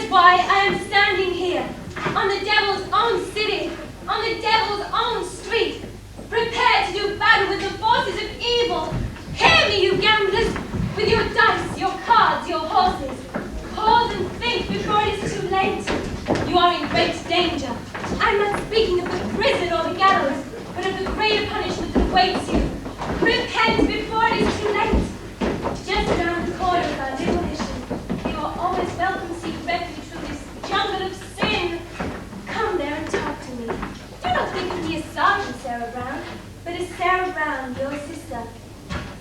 is why I am standing here, on the devil's own city, on the devil's own street, prepared to do battle with the forces of evil. Hear me, you gamblers, with your dice, your cards, your horses. Pause and think before it is too late. You are in great danger. I'm not speaking of the prison or the gallows, but of the greater punishment that awaits you. Repent before it is too late. Just around the corner of our little mission, you are always welcome to seek refuge from this jungle of sin. Come there and talk to me. Do not think of me as Sergeant Sarah Brown, but as Sarah Brown, your sister.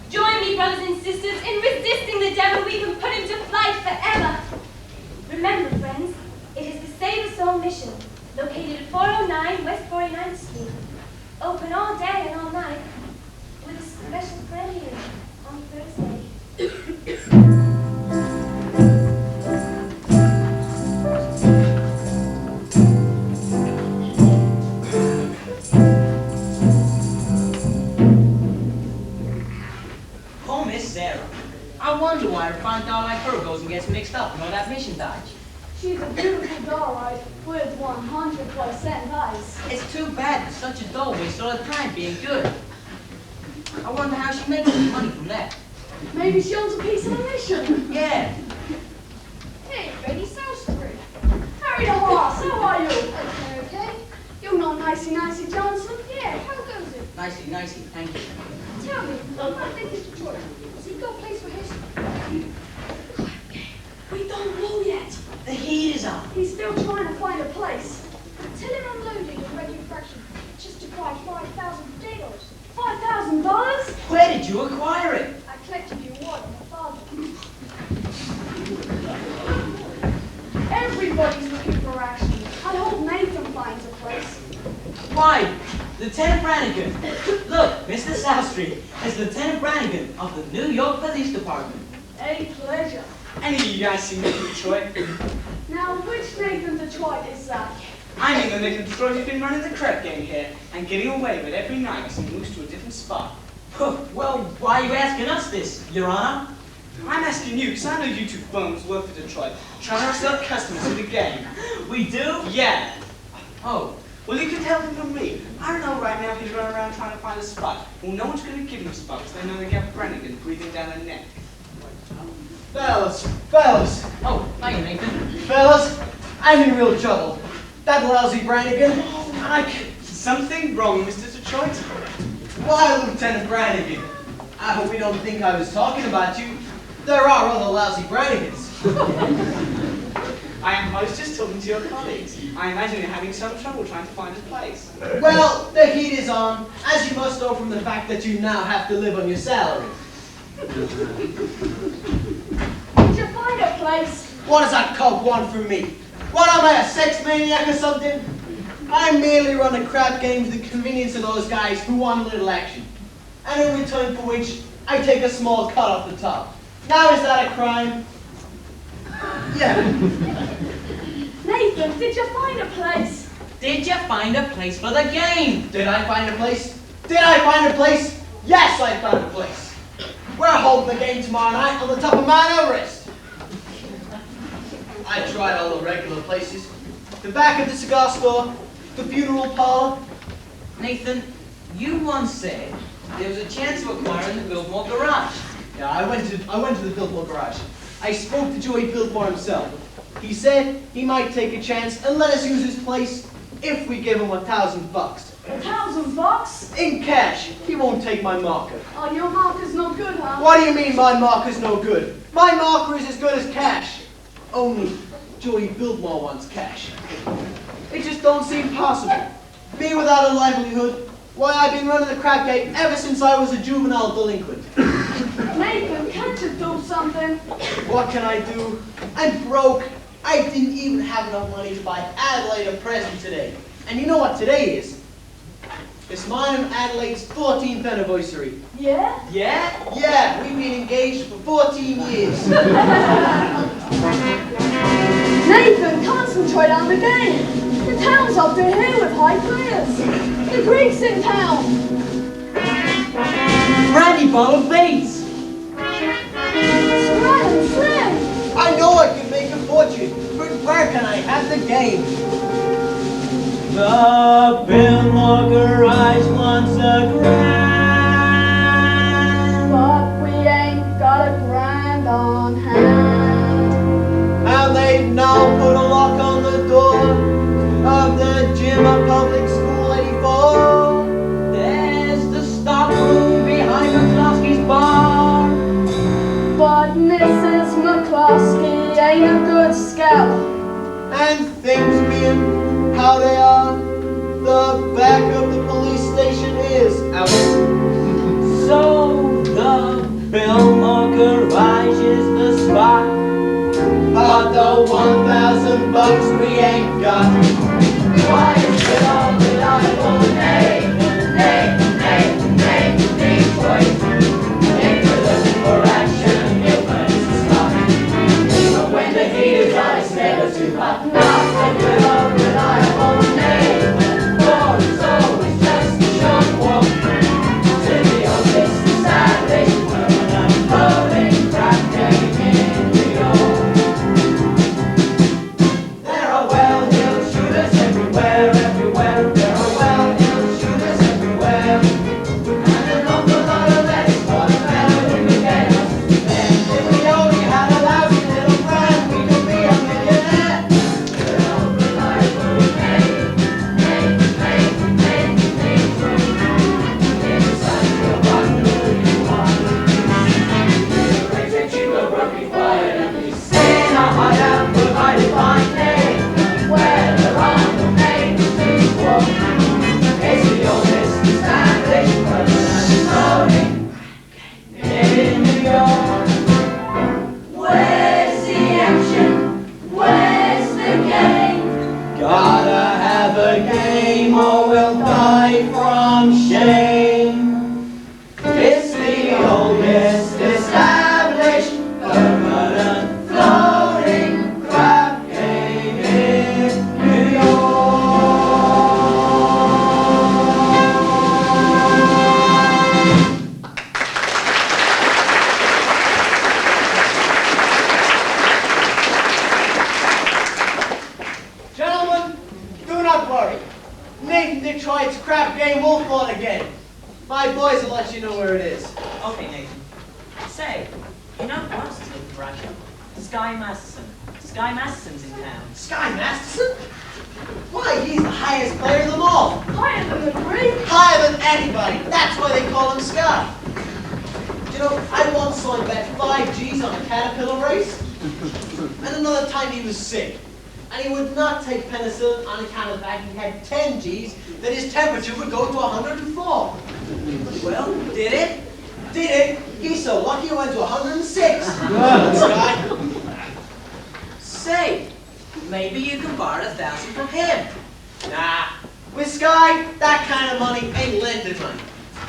Join me, brothers and sisters, in resisting the devil. We can put him to flight forever. Remember, friends, it is the Save a Soul mission, located at 409 West 49th Street. Open all day and all night, with a special premiere on Thursday. Oh, Miss Sarah. I wonder why a fine doll like her goes and gets mixed up in all that mission dodge. She's a beautiful doll, right? With 100% eyes. It's too bad that such a doll wastes all her time being good. I wonder how she makes any money from that. Maybe she owns a piece of the mission. Yeah. Hey, Betty Southstreet. Harry the horse, how are you? Okay, okay. You know Nicey Johnson? Yeah, how goes it? Nicey, thank you. Tell me, how big is Detroit? Has he got a place for history? We don't know yet. The heat is on. He's still trying to find a place. Tell him I'm loading a regular fraction just to buy $5,000 potatoes. $5,000? Where did you acquire it? I collected the award from my father. Everybody's looking for action. I hope Nathan finds a place. Why, Lieutenant Brannigan. Look, Mr. Southstreet is Lieutenant Brannigan of the New York Police Department. A pleasure. Any of you guys seen Nathan Detroit? Now, which Nathan Detroit is that? I mean the Nathan Detroit who's been running the crap game here and getting away with every night as he moves to a different spot. Well, why are you asking us this, Your Honor? I'm asking you because I know you two bums work for Detroit, trying to sell customers to the game. We do? Yeah. Oh. Well, you can tell him from me. I know right now he's running around trying to find a spot. Well, no one's going to give him a spot because they know they got Brannigan breathing down their neck. Fellas! Oh, hiya, Nathan. Fellas, I'm in real trouble. That lousy Brannigan, Something wrong, Mr. Detroit? Why, Lieutenant Brannigan? I hope you don't think I was talking about you. There are other lousy Brannigans. I was just talking to your colleagues. I imagine you're having some trouble trying to find a place. Well, the heat is on, as you must know from the fact that you now have to live on your salary. Did you find a place? What does that cock want from me? What am I, a sex maniac or something? I merely run a crap game for the convenience of those guys who want a little action. And in return for which, I take a small cut off the top. Now is that a crime? Yeah. Nathan, did you find a place? Did you find a place for the game? Did I find a place? Did I find a place? Yes, I found a place. We're holding the game tomorrow night on the top of Mount Everest. I tried all the regular places. The back of the cigar store, the funeral parlor. Nathan, you once said there was a chance of acquiring the Biltmore garage. Yeah, I went to the Biltmore garage. I spoke to Joey Biltmore himself. He said he might take a chance and let us use his place if we give him $1,000. $1,000? In cash. He won't take my marker. Oh, your marker's no good, huh? What do you mean my marker's no good? My marker is as good as cash. Only Joey Biltmore wants cash. It just don't seem possible. Me without a livelihood. Why, I've been running the crap game ever since I was a juvenile delinquent. Nathan, can't you do something? What can I do? I'm broke. I didn't even have enough money to buy Adelaide a present today. And you know what today is? It's mine and Adelaide's 14th anniversary. Yeah? Yeah? Yeah, we've been engaged for 14 years. Nathan, concentrate on the game. The town's up to here with high players. The Greeks in town. Brandy bottle Bates. Slim. I know I can make a fortune, but where game. The Bill Garage wants a grand. But we ain't got a grand on hand. And they've now put a lock on the door of the gym of Public School 84. There's the stock room behind McCloskey's bar. But Mrs. McCloskey ain't a good scout. And things being how they are, the back of the police station is out. So the Biltmore Garage is the spot. But the 1,000 bucks we ain't got. Why is it all reliable? Detroit. If you're looking for action, you'll find it's a spot. Even when the heat is on, it's never too hot. Not a good old reliable name. For it's always just a short walk to the oldest establishment of floating crap game in New York. There are well-heeled shooters everywhere. There are well-heeled shooters everywhere. And an awful lot of that is for the better we can get us. And if we only had a lousy little friend, we could be a millionaire. Good old reliable it's such a wonderful one. Richard, you will work me quiet and be seen. I have provided my name. Whether on the main street walk, it's the oldest establishment floating in New York. Where's the action? Where's the game? Gotta have a game or we'll die from shame. It's the oldest established permanent floating crap game in New York. Gentlemen, do not worry. Nathan Detroit's crap game will fall again. My boys will let you know where it is. Okay, Nathan. Say, you know who else is looking for action? Sky Masterson. Sky Masterson's in town. Sky Masterson? Why, he's the highest player of them all. Higher than the Greek. Higher than anybody. That's why they call him Sky. You know, I once saw him bet 5 G's on a caterpillar race. And another time he was sick. And he would not take penicillin on account of the fact he had 10 G's that his temperature would go to 104. Well, did it? Did it? He's so lucky he went to 106. Sky. Say, maybe you can borrow 1,000 from him. Nah. With Sky, that kind of money ain't lending money.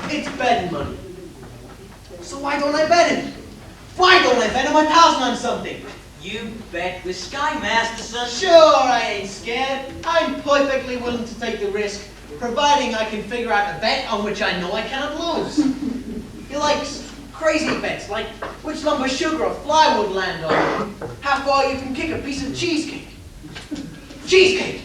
It's betting money. So why don't I bet him? Why don't I bet him 1,000 on something? You bet with Sky Masterson. Sure, I ain't scared. I'm perfectly willing to take the risk, providing I can figure out a bet on which I know I cannot lose. He likes crazy bets, like which lump of sugar a fly would land on, how far you can kick a piece of cheesecake. Cheesecake!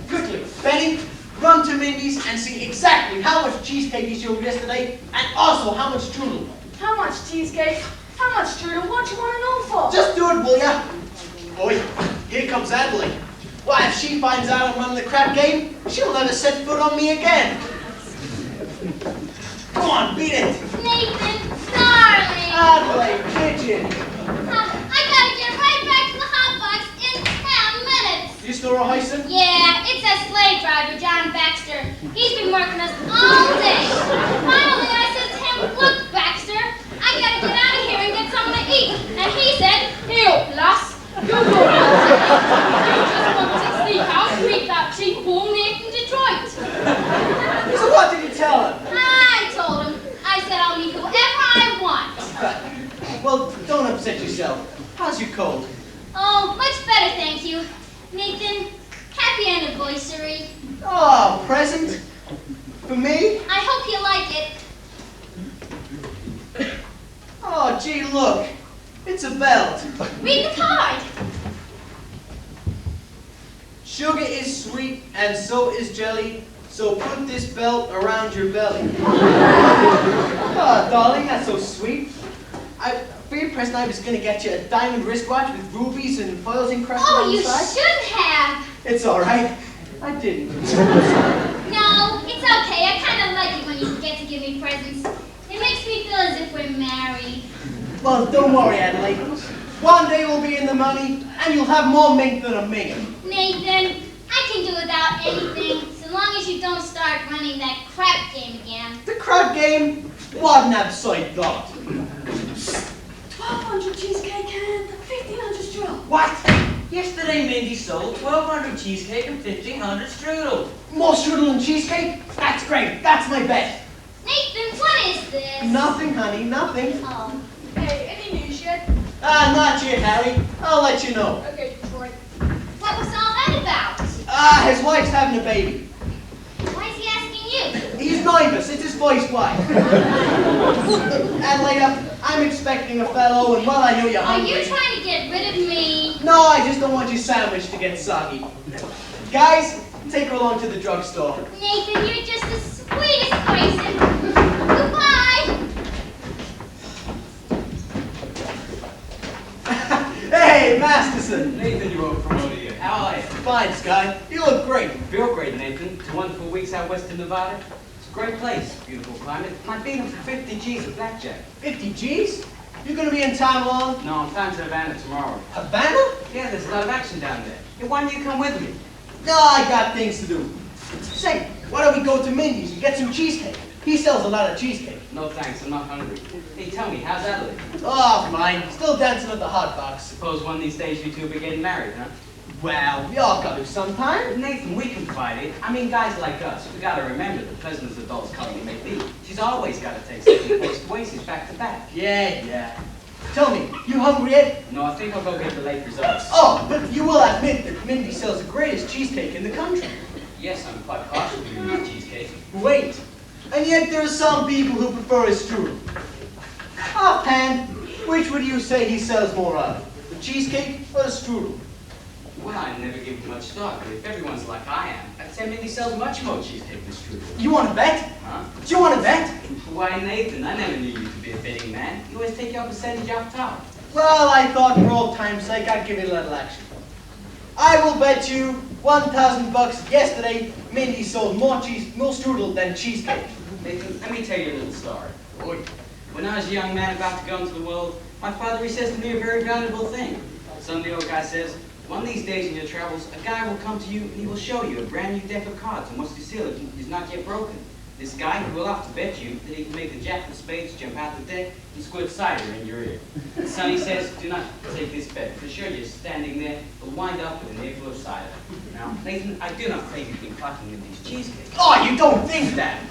Quickly, Benny, run to Mindy's and see exactly how much cheesecake you showed yesterday, and also how much strudel. How much cheesecake? How much strudel? What you want to know for? Just do it, will ya? Boy, here comes Adelaide. Why, if she finds out I'm running the crap game, she'll never set foot on me again. Go on, beat it. Nathan, darling. Adelaide, pigeon. I gotta get right back to the hot box in 10 minutes. You still rehearsing? Yeah, it's that slave driver, John Baxter. He's been working us all day. Finally, I said to him, look, Baxter, I gotta get out of here and get something to eat. And he said, here, lass, you go out. You just want to see how sweet that cheap bull Nathan Detroit. So what did you tell her? I told him. I said I'll meet whoever I want. Well, don't upset yourself. How's your cold? Oh, much better, thank you. Nathan, happy anniversary. Oh, present? For me? I hope you like it. Oh, gee, look. It's a belt. Read the card. Sugar is sweet and so is jelly, so put this belt around your belly. Oh, darling, that's so sweet. For your present, I was going to get you a diamond wristwatch with rubies and foils encrusted on the side. Oh, you should have. It's all right. I didn't. No, it's okay. I kind of like it when you get to give me presents. It makes me feel as if we're married. Well, don't worry, Adelaide. One day we'll be in the money, and you'll have more mink than a mink. Nathan, I can do without anything, so long as you don't start running that crap game again. The crab game? What an absurd thought. 1,200 cheesecake and 1,500 strudel. What? Yesterday Mindy sold 1,200 cheesecake and 1,500 strudel. More strudel and cheesecake? That's great. That's my bet. Nathan, what is this? Nothing, honey, nothing. Oh, Hey, any news yet? Not yet, Harry. I'll let you know. Okay, Detroit. what was all that about? His wife's having a baby. Why is he asking you? He's nervous. It's his wife's wife. Adelaide, I'm expecting a fellow, and well, I know you're Are hungry. you trying to get rid of me? No, I just don't want your sandwich to get soggy. Guys, take her along to the drugstore. Nathan, you're just the sweetest person. Goodbye. Hey, Masterson. Nathan, you were promoted here. How are you? Fine, Sky. You look great. Feel great, Nathan. 2 wonderful weeks out west in Nevada. It's a great place. Beautiful climate. I beat him for 50 G's of blackjack. 50 G's? You're going to be in town long? No, I'm flying to Havana tomorrow. Havana? Yeah, there's a lot of action down there. Hey, why don't you come with me? No, I got things to do. Say, why don't we go to Mindy's and get some cheesecake? He sells a lot of cheesecake. No thanks, I'm not hungry. Hey, tell me, how's Adelaide? Oh, fine. Still dancing at the hot box. Suppose one of these days you two will be getting married, huh? Well, we all got to sometime. Nathan, we can fight it. I mean, guys like us, we gotta remember that pleasant as a doll's company may be, she's always gotta take second place to Oasis back to back. Yeah. Tell me, you hungry yet? No, I think I'll go get the late results. Oh, but you will admit that Mindy sells the greatest cheesecake in the country. Yes, I'm quite partial to your cheesecake. Wait. And yet there are some people who prefer his strudel. Offhand, which would you say he sells more of? The cheesecake or the strudel? Well, I never give it much thought, but if everyone's like I am, I'd say Mindy sells much more cheesecake than strudel. You want to bet? Huh? Do you want to bet? Why, Nathan, I never knew you to be a betting man. You always take your percentage off top. Well, I thought for old time's sake I'd give you a little action. I will bet you 1,000 bucks yesterday Mindy sold more strudel than cheesecake. Nathan, let me tell you a little story. When I was a young man about to go into the world, my father, he says to me a very valuable thing. Some the old guy says, one of these days in your travels, a guy will come to you and he will show you a brand new deck of cards and wants to seal it is not yet broken. This guy will have to bet you that he can make the jack of spades jump out the deck and squirt cider in your ear. And Sonny says, do not take this bet, for sure you're standing there will wind up with an earful of cider. Now, Nathan, I do not think you've been clucking at these cheesecakes. Oh, you don't think that?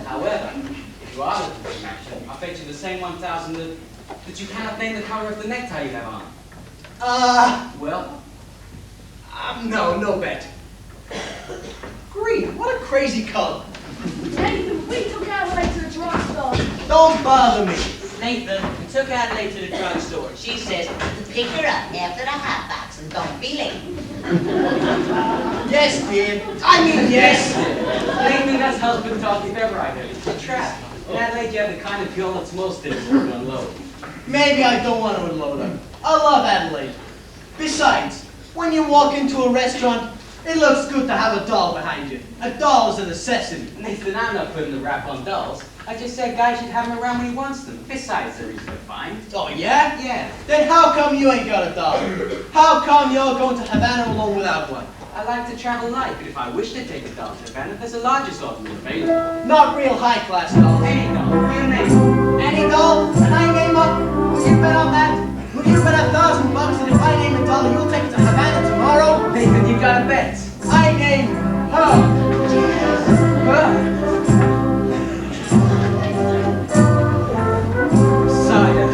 However, if you are looking for some action, I'll bet you the same 1,000 that you cannot name the color of the necktie you have on. Well? No bet. Green, what a crazy color. Nathan, we took Adelaide to the drugstore. Don't bother me. Nathan, we took Adelaide to the drugstore. She says to pick her up after the hot box and don't be late. Yes, dear. I mean, yes. Nathan, that's husband talk if ever I heard. It's a trap. In Adelaide, you have the kind of fuel that's most difficult to unload. Maybe I don't want to unload her. I love Adelaide. Besides, when you walk into a restaurant, it looks good to have a doll behind you. A doll is a necessity. Nathan, I'm not putting the rap on dolls. I just said guys should have them around when he wants them. Besides, they're easy to find. Oh, yeah? Yeah. Then how come you ain't got a doll? How come you're going to Havana alone without one? I like to travel light, but if I wish to take a doll to Havana, there's a large assortment available. Not real high-class dolls. Any doll, you name it. Any doll? And I name up? Will you bet on that? Will you bet $1,000 that if I name a doll, you'll take it to Havana tomorrow? Nathan, you got a bet. I name her. Her. Cider.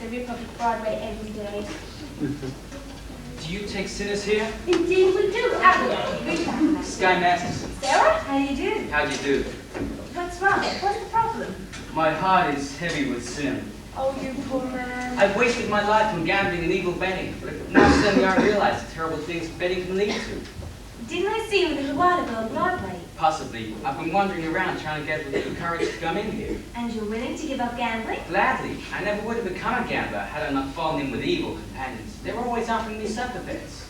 they rip up at Broadway every day. Do you take sinners here? Indeed we do. Abigail, Sky Masterson. Sarah, how do you do? How'd you do? What's wrong? What's the problem? My heart is heavy with sin. Oh, you poor man. I've wasted my life on gambling and evil betting, but now suddenly I realize the terrible things betting can lead to. Didn't I see you a little while ago on Broadway? Possibly. I've been wandering around trying to get the courage to come in here. And you're willing to give up gambling? Gladly. I never would have become a gambler had I not fallen in with evil companions. They were always offering me supper bets.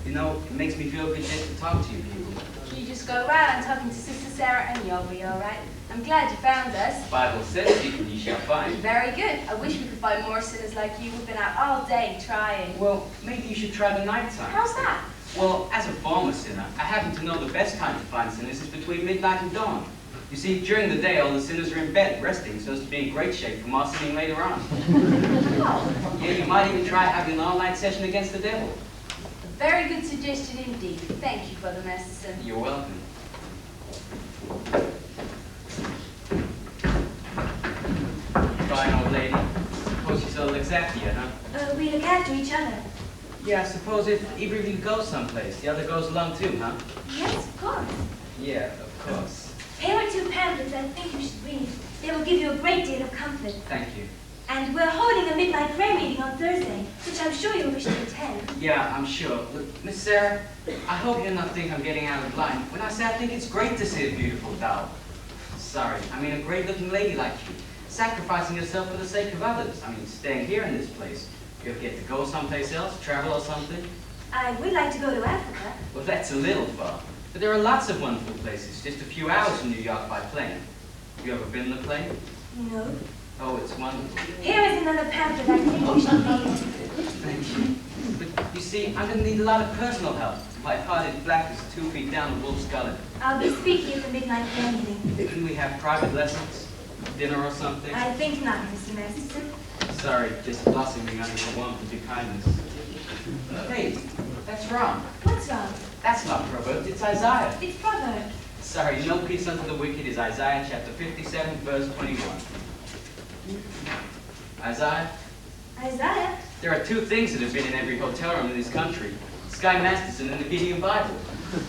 You know, it makes me feel good just to talk to you people. You just go around talking to Sister Sarah and you'll be all right. I'm glad you found us. The Bible says, seek and ye shall find. Very good. I wish we could find more sinners like you. We've been out all day trying. Well, maybe you should try the night time. How's that? Well, as a former sinner, I happen to know the best time to find sinners is between midnight and dawn. You see, during the day, all the sinners are in bed, resting, so as to be in great shape for more sinning later on. Yeah, you might even try having an all-night session against the devil. A very good suggestion indeed. Thank you, Brother Masterson. You're welcome. Fine old lady. Suppose she's all looks after you, huh? We look after each other. Yeah, I suppose if either of you goes someplace, the other goes along too, huh? Yes, of course. Yeah, of course. Here are 2 pamphlets I think you should read. They will give you a great deal of comfort. Thank you. And we're holding a midnight prayer meeting on Thursday, which I'm sure you'll wish to attend. Yeah, I'm sure. Look, Miss Sarah, I hope you'll not think I'm getting out of line when I say I think it's great to see a beautiful doll. Sorry, I mean a great-looking lady like you, sacrificing herself for the sake of others. I mean, staying here in this place. You'll get to go someplace else, travel or something. I would like to go to Africa. Well, that's a little far. But there are lots of wonderful places, just a few hours from New York by plane. Have you ever been on a plane? No. Oh, it's wonderful. Here is another pamphlet I think you should read. Thank you. But you see, I'm going to need a lot of personal help. My heart is black as 2 feet down the wolf's gullet. I'll be speaking at the midnight prayer meeting. Can we have private lessons? Dinner or something? I think not, Mr. Masterson. Sorry, just blossoming under the warmth of your kindness. Hey, that's wrong. What's wrong? That's not Proverbs, it's Isaiah. It's Proverbs. Sorry, no peace unto the wicked is Isaiah chapter 57, verse 21. Isaiah? Isaiah? There are 2 things that have been in every hotel room in this country. Sky Masterson and the Gideon Bible.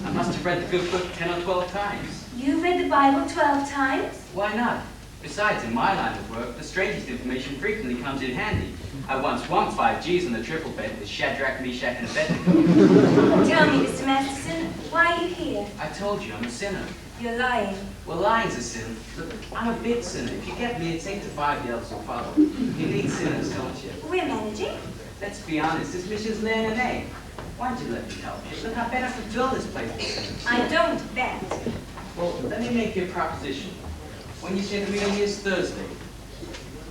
I must have read the good book 10 or 12 times. You read the Bible 12 times? Why not? Besides, in my line of work, the strangest information frequently comes in handy. I once won 5 G's on the triple bet with Shadrach, Meshach, and Abednego. Tell me, Mr. Masterson, why are you here? I told you, I'm a sinner. You're lying. Well, lying's a sin. Look, I'm a big sinner. If you get me, it's 8 to 5 the others will follow. You need sinners, don't you? We're managing. Let's be honest, this mission's laying an egg. Why don't you let me help you? Look, I bet I could fill this place with sinners. I don't bet. Well, let me make you a proposition. When you say the meeting is Thursday,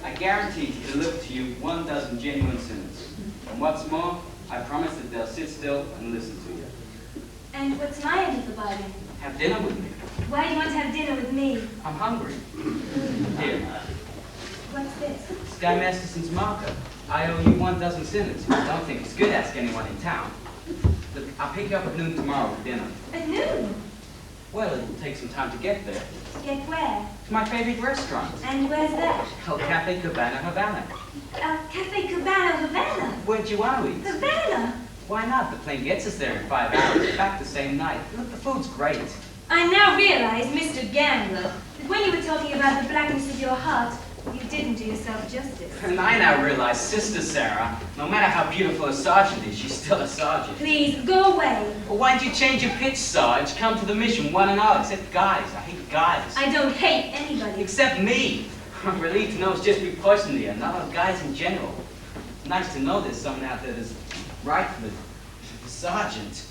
I guarantee to deliver to you 1 dozen genuine sinners. And what's more, I promise that they'll sit still and listen to you. And what's my end of the bargain? Have dinner with me. Why do you want to have dinner with me? I'm hungry. Here, What's this? Sky Masterson's marker. I owe you 1 dozen sinners. I don't think it's good to ask anyone in town. Look, I'll pick you up at noon tomorrow for dinner. At noon? Well, it'll take some time to get there. Get where? It's my favorite restaurant. And where's that? El Cafe Cabana, Havana. Cafe Cabana, Havana. Where'd you want to eat? Havana? Why not? The plane gets us there in 5 hours, back the same night. Look, the food's great. I now realize, Mr. Gambler, that when you were talking about the blackness of your heart, you didn't do yourself justice. And I now realize, Sister Sarah, no matter how beautiful a sergeant is, she's still a sergeant. Please, go away. Well, why don't you change your pitch, Sarge? Come to the mission, one and all, except guys. I hate guys. I don't hate anybody. Except me. I'm relieved to know it's just me personally, and not all guys in general. It's nice to know there's someone out there that's right for the sergeant.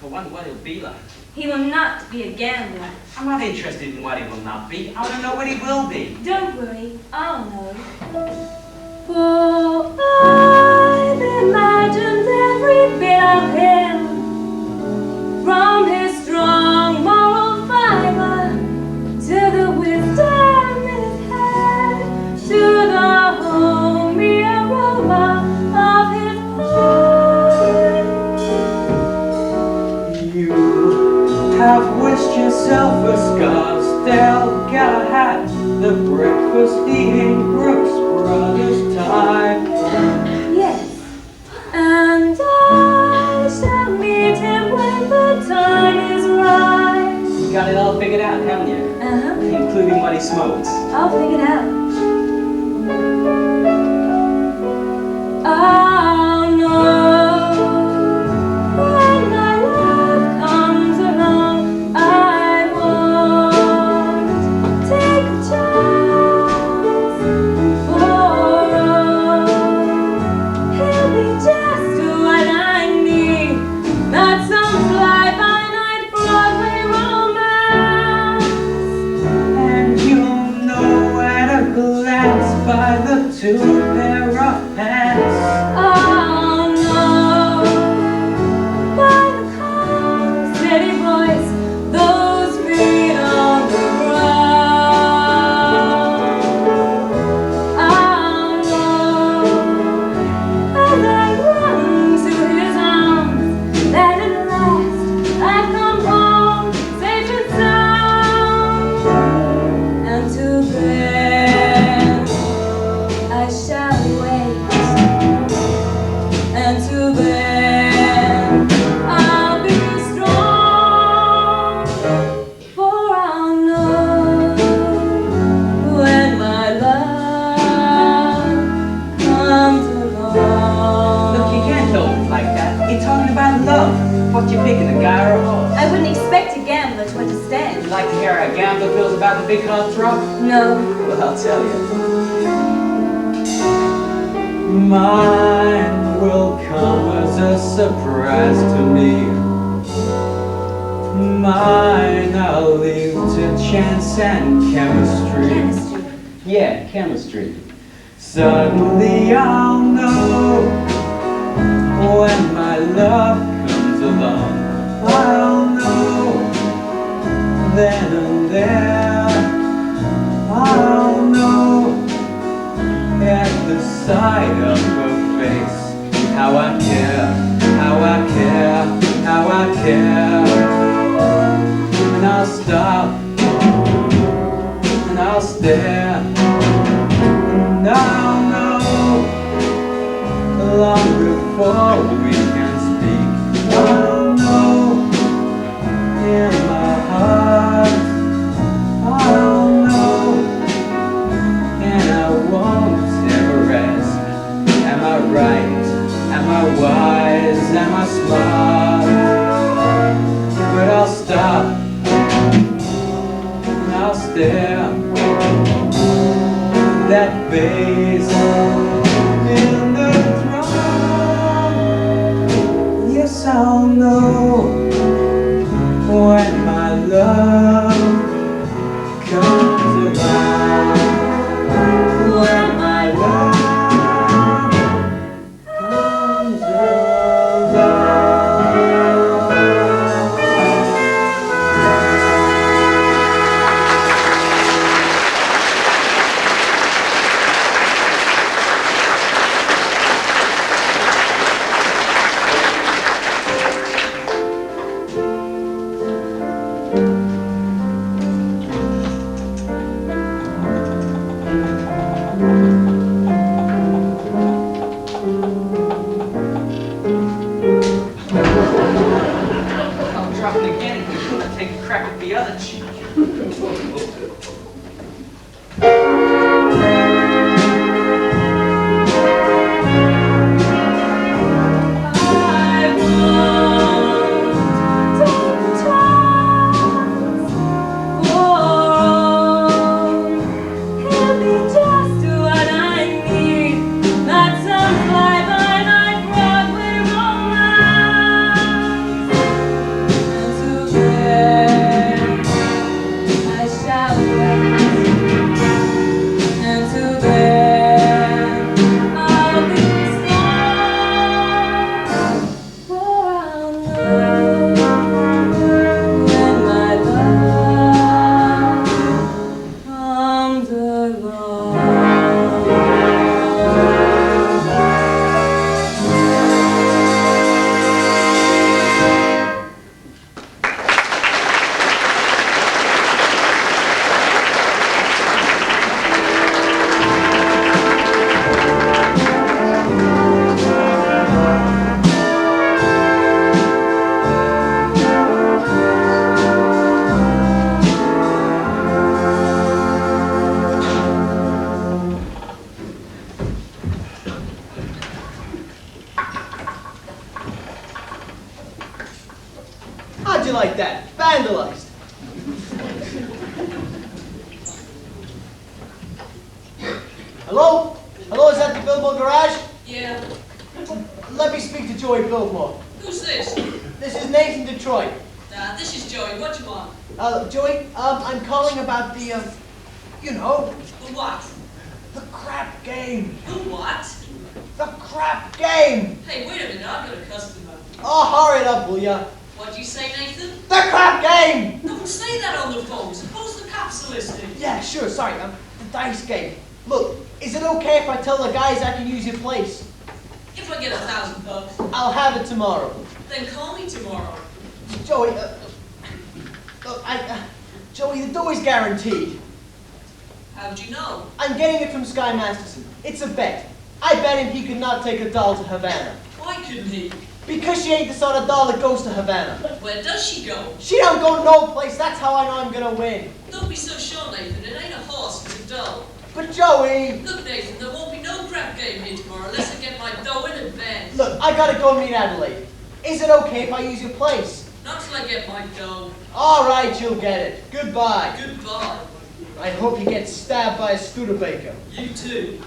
I wonder what he'll be like. He will not be a gambler. I'm not interested in what he will not be. I want to know what he will be. Don't worry, I'll know. For I've imagined every bit of him, from his strong moral fiber to the wisdom in his head, to the homey aroma of his heart. You have wished yourself a Scarsdale Galahad, the breakfast-eating Brooks Brothers type. The time is right. You got it all figured out, haven't you? Including what he smokes. I'll figure it out. I'll know when my love comes along. I won't take a chance for all. He'll be just what I need, not some fly-by-night Broadway romance. And you'll know at a glance by the two pair of hands. I'll know by the calm, steady voice, those feet on the ground. I'll know as I run to his arms that at last I've come home safe and sound. And till then I shall wait. Until then, I'll be strong, for I'll know when my love comes along. Look, you can't help it like that. You're talking about love. What you picking, a guy or a horse? I wouldn't expect a gambler to understand. You'd like to hear how a gambler feels about the big hard drop? No. Well, I'll tell you. Mine will come as a surprise to me. Mine I'll leave to chance and chemistry. Chemistry. Yeah, chemistry. Suddenly I'll know when my love comes along. I'll know then and there. I'll know at the sight of her face how I care, how I care, how I care. And I'll stop and I'll stare. And I'll know long before we can speak. I'll know in my heart. I'll know, and I won't ever ask. Am I right? Am I wise? Am I smart? But I'll stop and I'll stare. That face in the throne. Yes, I'll know when my love comes around. When my love comes around. I'm dropping again. He's gonna take a crack at the other cheek. I shall you like that? Vandalized. Hello? Hello, is that the Biltmore garage? Yeah. Let me speak to Joey Biltmore. Who's this? This is Nathan Detroit. This is Joey. What you want? Joey, I'm calling about the, you know, The what? the crap game. The what? The crap game. Hey, wait a minute. I've got a customer. Oh, hurry it up, will ya? What'd you say, Nathan? The crap game! Don't say that on the phone. Suppose the cops are listening. Yeah, sure, sorry, the dice game. Look, is it okay if I tell the guys I can use your place? If I get $1,000, I'll have it tomorrow. then call me tomorrow. Joey, look, Joey, the dough is guaranteed. How'd you know? I'm getting it from Sky Masterson. It's a bet. I bet him he could not take a doll to Havana. Why couldn't he? Because she ain't the sort of doll that goes to Havana. Where does she go? She don't go no place, that's how I know I'm gonna win. Don't be so sure, Nathan. It ain't a horse, it's a doe. But Joey! Look, Nathan, there won't be no crap game here tomorrow unless I get my dough in advance. Look, I gotta go meet Adelaide. Is it okay if I use your place? Not till I get my dough. All right, you'll get it. Goodbye. Goodbye. I hope you get stabbed by a Studebaker. You too.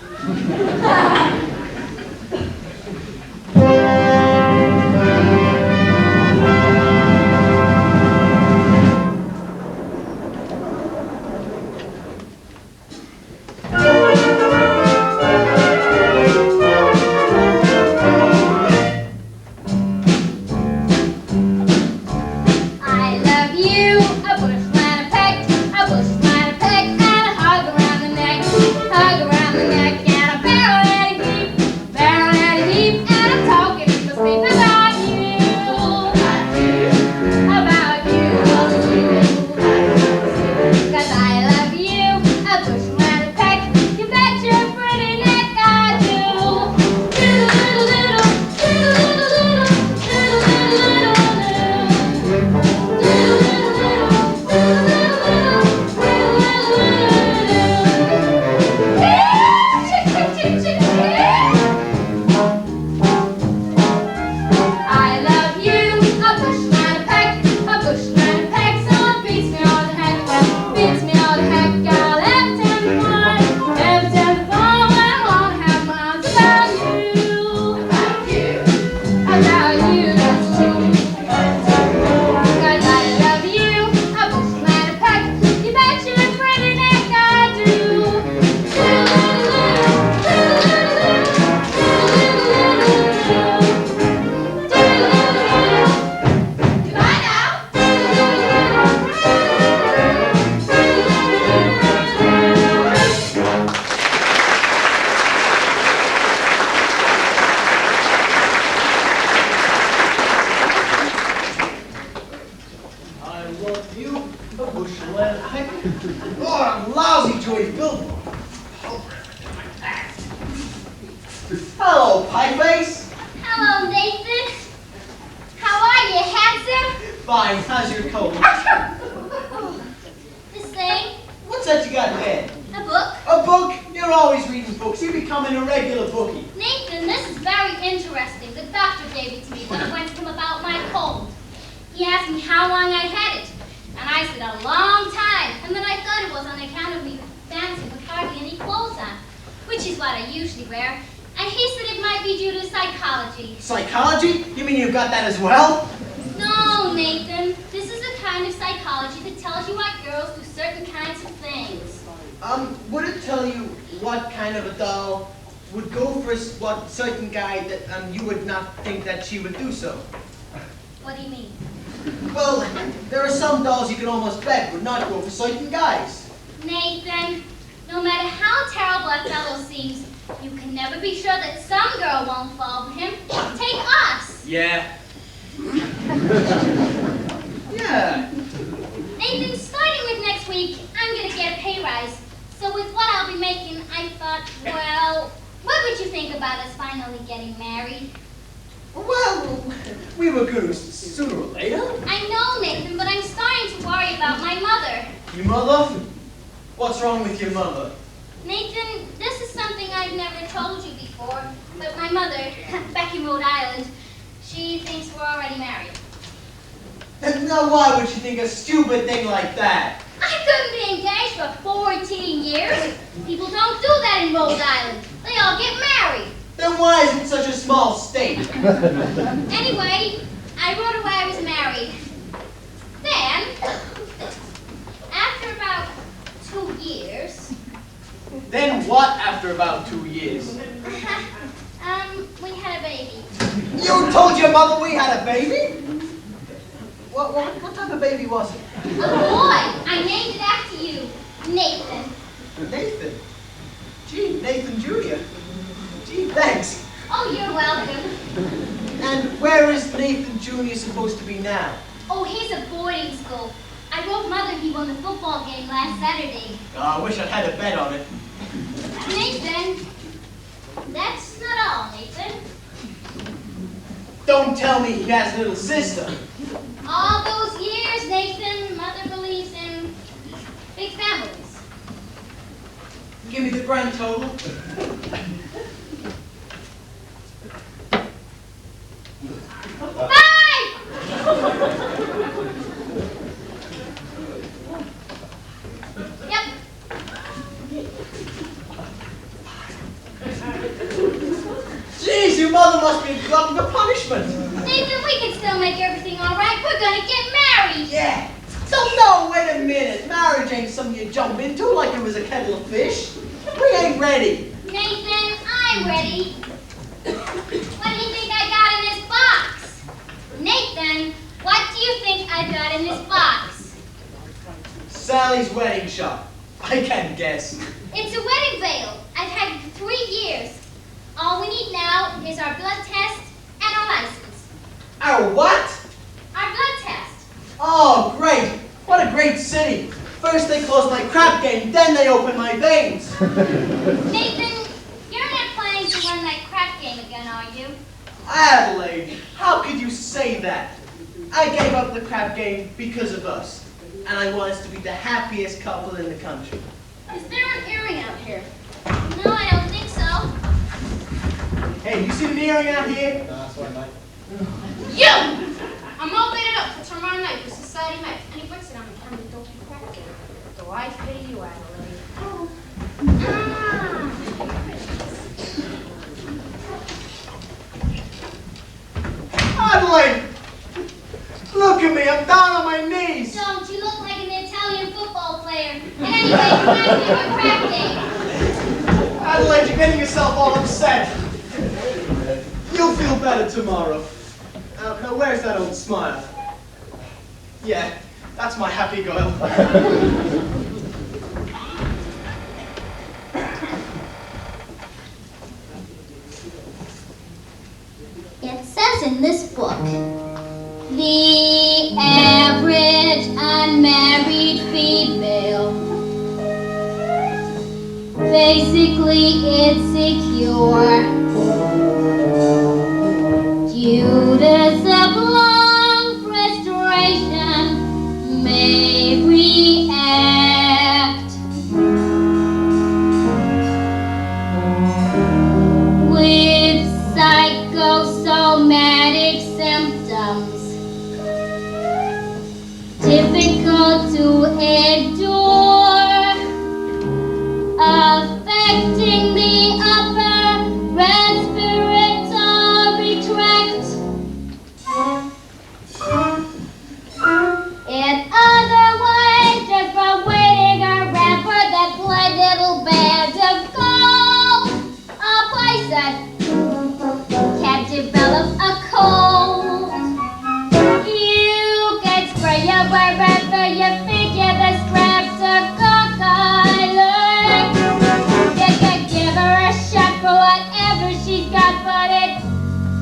Hello, Pieface. Hello, Nathan. How are you, handsome? Fine, how's your coat? The same. What's that you got there? A book. A book? You're always reading books. You're becoming a regular bookie. Nathan, this is very interesting. The doctor gave it to me when I went to him about my cold. He asked me how long I had it. And I said a long time. And then I thought it was on account of me dancing with hardly any clothes on, which is what I usually wear. And he said it might be due to psychology. Psychology? You mean you've got that as well? No, Nathan. This is a kind of psychology that tells you why girls do certain kinds of things. Would it tell you what kind of a doll would go for what certain guy that you would not think that she would do so? What do you mean? Well, there are some dolls you can almost bet would not go for certain guys. Nathan, no matter how terrible a fellow seems, you can never be sure that some girl won't fall for him. Take us. Yeah. Yeah. Nathan, starting with next week, I'm going to get a pay rise. So with what I'll be making, I thought, well, what would you think about us finally getting married? Well, we were good sooner or later. I know, Nathan, but I'm starting to worry about my mother. Your mother? What's wrong with your mother? Nathan, this is something I've never told you before, but my mother, back in Rhode Island, she thinks we're already married. And now why would she think a stupid thing like that? I couldn't be engaged for 14 years. People don't do that in Rhode Island. They all get married. Then why is it such a small state? Anyway, I wrote away I was married. Then, after about 2 years... Then what after about 2 years? we had a baby. You told your mother we had a baby? What type of baby was it? A boy. I named it after you. Nathan. Nathan? Gee, Nathan Jr. Gee, thanks. Oh, you're welcome. And where is Nathan Jr. supposed to be now? Oh, he's at boarding school. I wrote Mother he won the football game last Saturday. Oh, I wish I'd had a bet on it. Nathan, that's not all, Nathan. Don't tell me he has a little sister. All those years, Nathan, Mother believes in big families. Give me the grand total. Five! Yep. Jeez, your mother must be glutton for punishment. Nathan, we can still make everything all right. We're gonna get married. Yeah. So no, wait a minute. Marriage ain't something you jump into like it was a kettle of fish. We ain't ready. Nathan, I'm ready. What do you think I got in this box? Nathan, what do you think I got in this box? Sally's wedding shop. I can't guess. It's a wedding veil. I've had it for 3 years. All we need now is our blood test and our license. Our what? Our blood test. Oh, great. What a great city. First they close my crap game, then they open my veins. Nathan, you're not planning to win that crap game again, are you? Adelaide, how could you say that? I gave up the crap game because of us. And I want us to be the happiest couple in the country. Is there an earring out here? No, I don't think so. Hey, you see an earring out here? No, that's right, mate. You! I'm all fitted up for tomorrow night for society match. And he puts it on the camera, don't you crack it. Do I pity you, Adelaide? Oh. Adelaide! Look at me, I'm down on my knees! Don't, you look like an Italian football player. And anyway, you reminds me of a crap game. Adelaide, you're getting yourself all upset. You'll feel better tomorrow. Now, where's that old smile? Yeah, that's my happy girl. It says in this book, the average unmarried female, basically insecure due to some long frustration, may react with psychosomatic symptoms difficult to endure, affecting the upper respiratory tract. In other words, just from winning a rapper that played little bands of gold, a person can develop a cold. You can spray your wherever you figure the straps are cock-eyed. You can give her a shot for whatever she's got, but it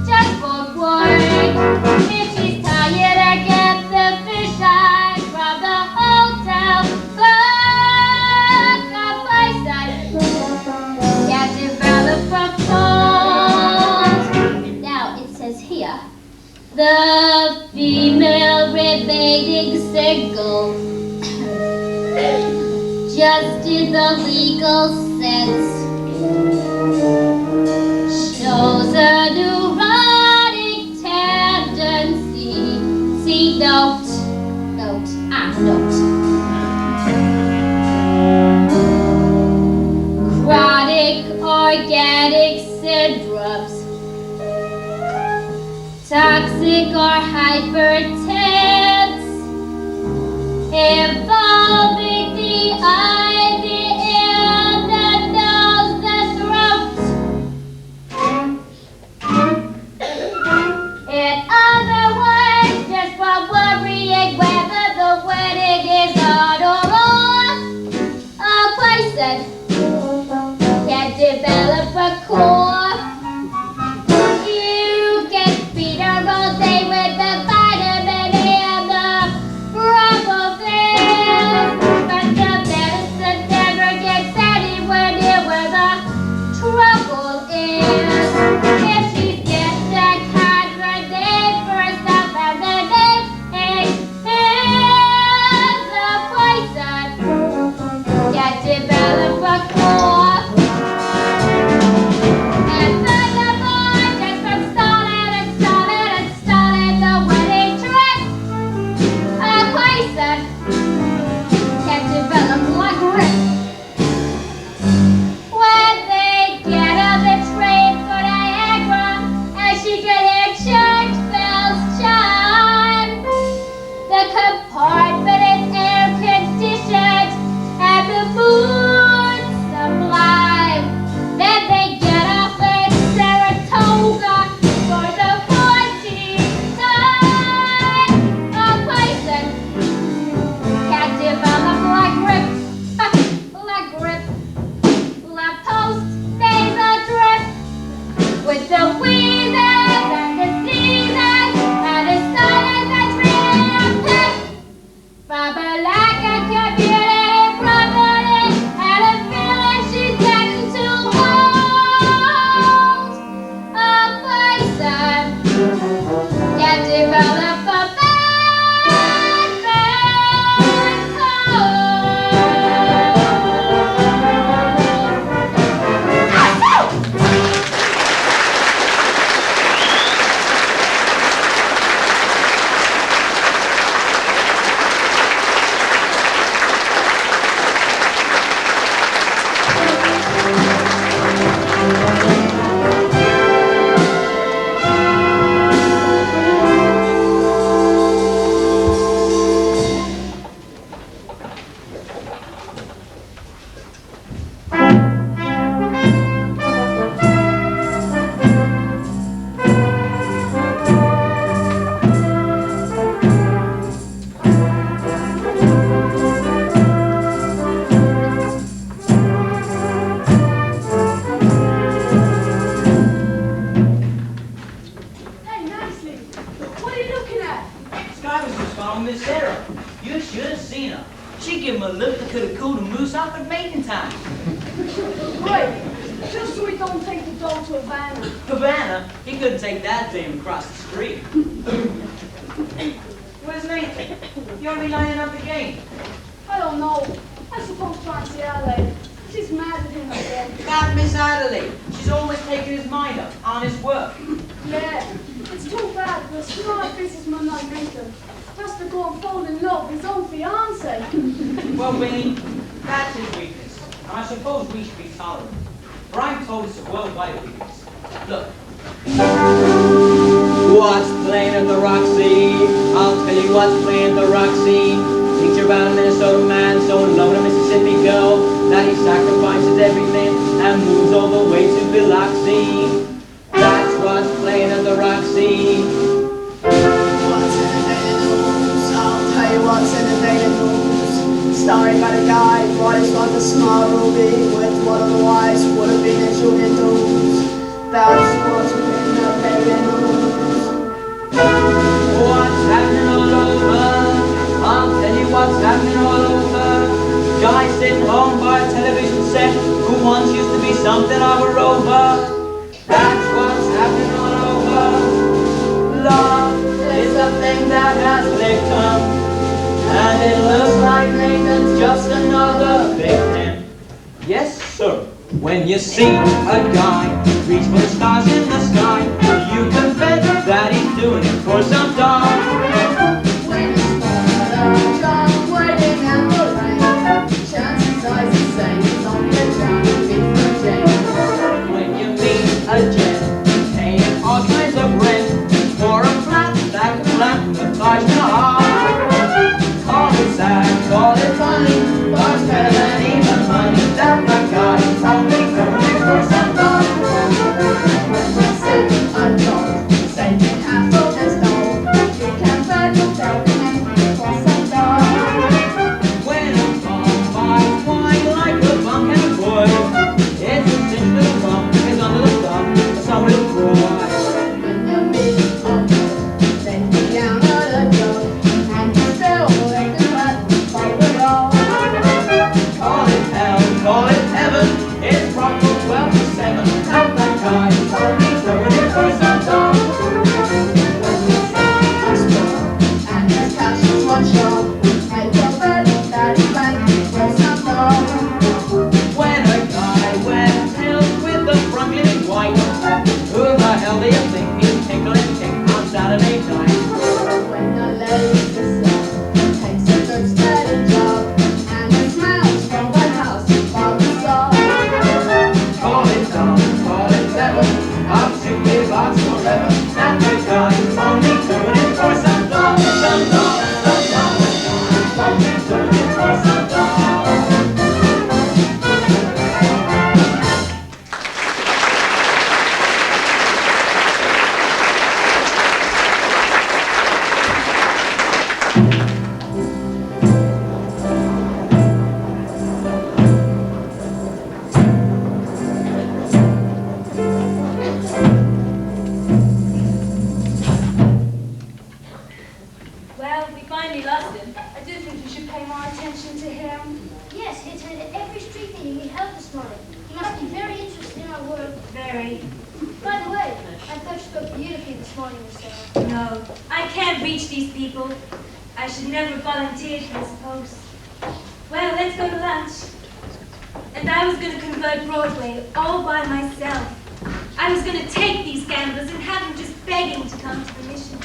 just won't work. If she's tired, I get the fisheye from the hotel clerk. A person can develop a cold. Now it says here, the female remaining single, just in the legal sense, shows a neurotic tendency. See note being whether the wedding is on or off. A person can develop a core. You can feed her all day with the vitamin A and the revolving, but the medicine never gets anywhere near where the trouble is. If she gets a kind name for herself and the name is the poison, can develop a core. And furthermore, just from starting the wedding dress, a poison can develop like grip. When they get on the train for Niagara, and she could hear church bells chime, the compartment is air conditioned and the moon sublime. Then they get off in Saratoga for the 14th time. A poison can develop like grip, like grip, like post-nasal drip, with the wheezes and the sneezes and the stutters that's really a pit. From a lack of community property and a feeling she's getting too old, a poison can develop a bad cold. Hey, nicely. What are you looking at? Sky was just following Miss Sarah. You should have seen her. She gave him a look that could have cooled a moose off at mating time. Wait, just so we don't take the dog to Havana. Havana, he couldn't take that dame across the street. Where's Nathan? You ought to be lining up the game. I don't know. I suppose Fancy Adelaide. She's mad at him again. Not Miss Adelaide. She's always taking his mind up on his work. Yeah, it's too bad for a smart businessman like Nathan has to go and fall in love with his own fiancée. Well, Winnie, that's his weakness. And I suppose we should be tolerant. Brian told us a worldwide weakness. Look. What's playing at the Roxy? I'll tell you what's playing at the Roxy. Teacher about a Minnesota man, so in love with a Mississippi girl, that he sacrifices everything and moves all the way to Biloxi. That's what's playing at the Roxy. What's in the daily news? I'll tell you what's in the daily news. Story about a guy, brought his like a small ruby, with what otherwise would have been a Juventus. That's what's in the daily news. What's happening all over? I'll tell you what's happening all over. Guy sitting home by a television set who once used to be something of a rover. That's what's happening all over. Love is a thing that has victim, and it looks like Nathan's just another victim. Yes, sir. When you see a guy reach for the stars in the sky, you can bet that he's doing it for some doll. When he's falling down, waiting at the rain, chances are he's the same. He's only a child who's been for Jane. When you meet a gent, paying all kinds of rent for a flat like a flat from the Taj Mahal. Call it sad, call it funny, but it's better than even money. That my guy is only for some doll. our attention to him? Yes, he attended every street meeting we held this morning. He must be very interested in our work. Very. By the way, I thought you spoke beautifully this morning, Miss Sarah. No, I can't reach these people. I should never volunteered for this post. Well, let's go to lunch. And I was going to convert Broadway all by myself. I was going to take these gamblers and have them just begging to come to the mission.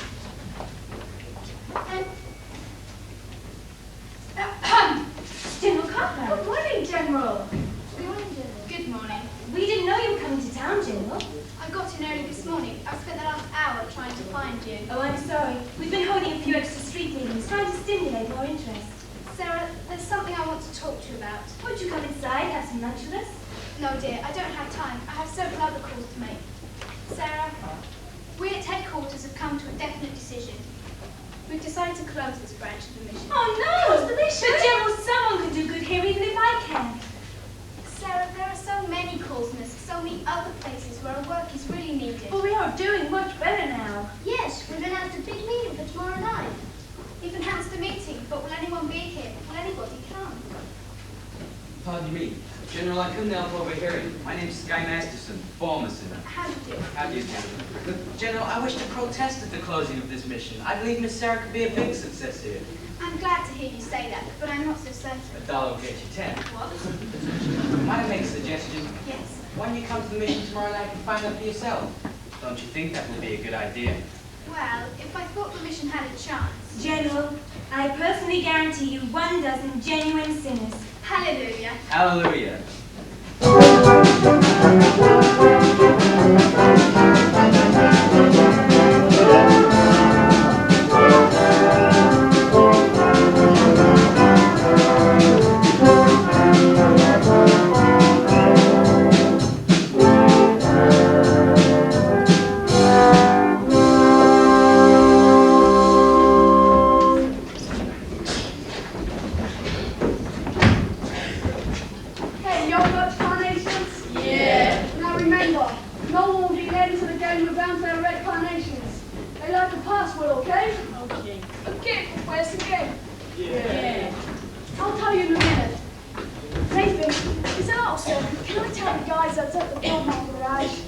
General Copland. Good morning, General. Good morning, General. Good morning. We didn't know you were coming to town, General. I got in early this morning. I've spent the last hour trying to find you. Oh, I'm sorry. We've been holding a few extra street meetings, trying to stimulate your interest. Sarah, there's something I want to talk to you about. Won't you come inside, have some lunch with us? No, dear, I don't have time. I have several other calls to make. Sarah, we at headquarters have come to a definite decision. We've decided to close this branch of the mission. Oh, no! But General, someone can do good here, even if I can't. Sarah, there are so many calls, miss, so many other places where our work is really needed. But we are doing much better now. Yes, we've announced a big meeting for tomorrow night. We've announced the meeting, but will anyone be here? Will anybody come? Pardon me. General, I couldn't help overhearing. My name's Sky Masterson, Formerson. How do you do? How do you do? Look, General, I wish to protest at the closing of this mission. I believe Miss Sarah could be a big success here. I'm glad to hear you say that, but I'm not so certain. $1 will get you 10. What? Might I make a suggestion? Yes. Why don't you come to the mission tomorrow night and find out for yourself? Don't you think that would be a good idea? Well, if I thought the mission had a chance. General, I personally guarantee you 12 genuine sinners. Hallelujah. Hallelujah.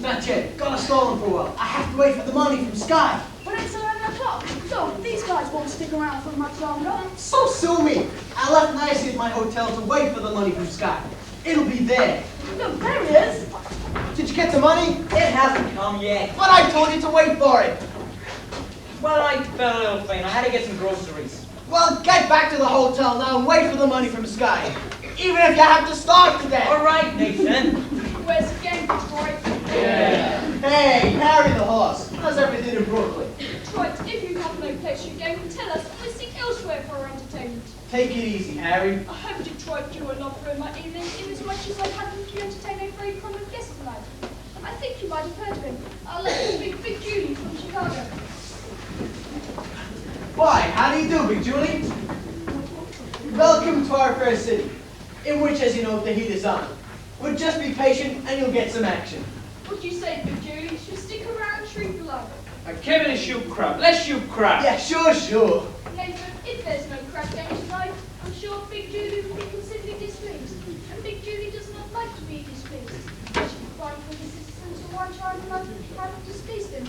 Not yet. Gotta stall them for a while. I have to wait for the money from Sky. But it's 11 o'clock, so these guys won't stick around for much longer. So sue me. I left nicely at my hotel to wait for the money from Sky. It'll be there. Look, there it is. Did you get the money? It hasn't come yet. But I told you to wait for it. Well, I felt a little faint. I had to get some groceries. Well, get back to the hotel now and wait for the money from Sky. Even if you have to starve to death. All right, Nathan. Where's the game, Detroit? Yeah. Hey, Harry the horse. How's everything in Brooklyn? Detroit, if you have no place you game, tell us. We'll seek elsewhere for our entertainment. Take it easy, Harry. I hope Detroit you will not ruin my evening in as much as I happened to entertain a very prominent guest tonight. I think you might have heard of him. I'll let you speak Big Julie from Chicago. Why, how do you do, Big Julie? Welcome to our fair city, in which, as you know, the heat is on. But just be patient and you'll get some action. What do you say, Big Julie? Should stick around and treat below. Kevin is shoot crab. Let's shoot crab. Yeah, sure. Nathan, if there's no crab game tonight, I'm sure Big Julie will be considerably displeased. And Big Julie does not like to be displeased. She should find for his citizens who one child have displeased him.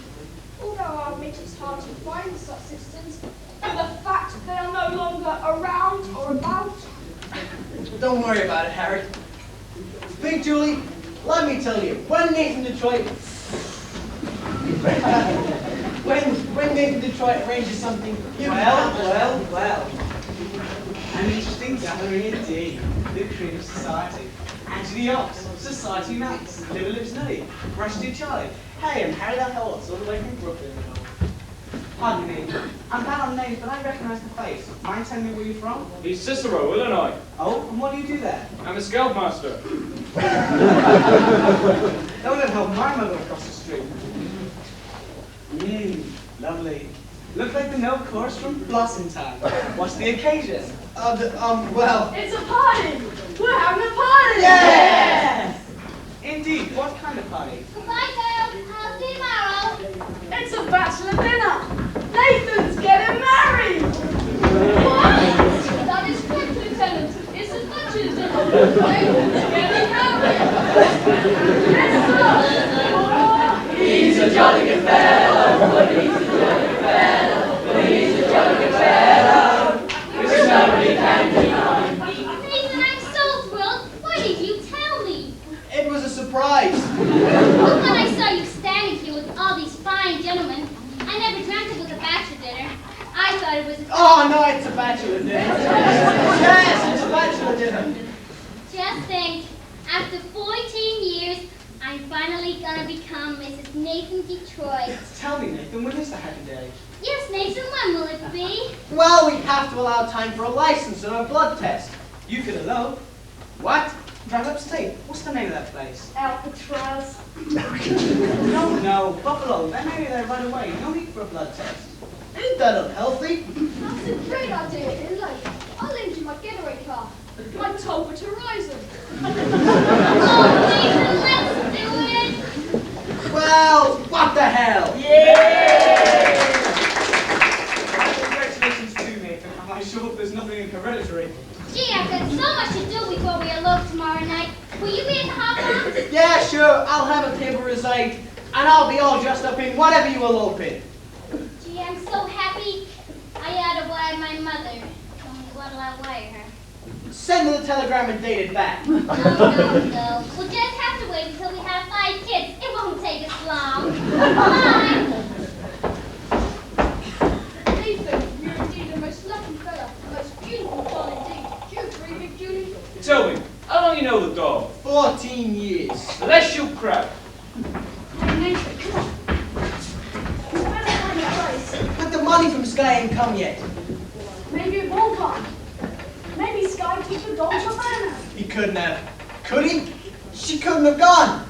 Although I admit it's hard to find such citizens, and the fact they are no longer around or about. Don't worry about it, Harry. Big Julie, let me tell you, when Nathan Detroit arranges something, Well. An interesting gathering indeed. The cream of society. Anthony Ox, Society Max, Liver Lives Nutty, Rusty Charlie. Hey, I'm Harry the Horse, all the way from Brooklyn. Pardon me, I'm bad on names, but I recognise the face. Mind telling me where you're from? He's Cicero, Illinois. Oh, and what do you do there? I'm a scoutmaster. That would have helped my mother across the street. Lovely. Look like the milk course from Blossom Time. What's the occasion? Well... It's a party! We're having a party! Yes! Indeed, what kind of party? Goodbye, Dale. I'll see you tomorrow. It's a bachelor dinner! Nathan's getting married! What? That is quickly surprised. Well, when I saw you standing here with all these fine gentlemen, I never dreamt it was a bachelor dinner. I thought it was a... Oh, no, it's a bachelor dinner. Yes, it's a bachelor dinner. Just think, after 14 years, I'm finally gonna become Mrs. Nathan Detroit. Tell me, Nathan, when is the happy day? Yes, Nathan, when will it be? Well, we have to allow time for a license and a blood test. You could elope. What? Drive upstate. What's the name of that place? Alcatraz. No, Buffalo. Then maybe they're right away. No need for a blood test. Ain't that unhealthy? That's a great idea, isn't it? I'll lend you my getaway car. My Tolbert Horizon. Oh, Nathan, let's do it! Well, what the hell? Yay! Congratulations to Nathan. Am I sure there's nothing hereditary? Gee, I've got so much to do before we elope tomorrow night. Will you be at the hot box? Yeah, sure. I'll have a table reserved, and I'll be all dressed up in whatever you elope in. Gee, I'm so happy. I ought to wire my mother. What'll I wire her? Send her the telegram and date it back. No. We'll just have to wait until we have 5 kids. It won't take us long. Bye. Nathan, you're indeed the most lucky fella, the most beautiful doll indeed. Do you agree, Big Julie? Tell me, how long you know the dog? 14 years. Let's shoot crap. Hey, Nathan, come on. You better find a place. But the money from Sky ain't come yet. Maybe it won't come. Maybe Sky took the dog to Banner. He couldn't have. Could he? She couldn't have gone.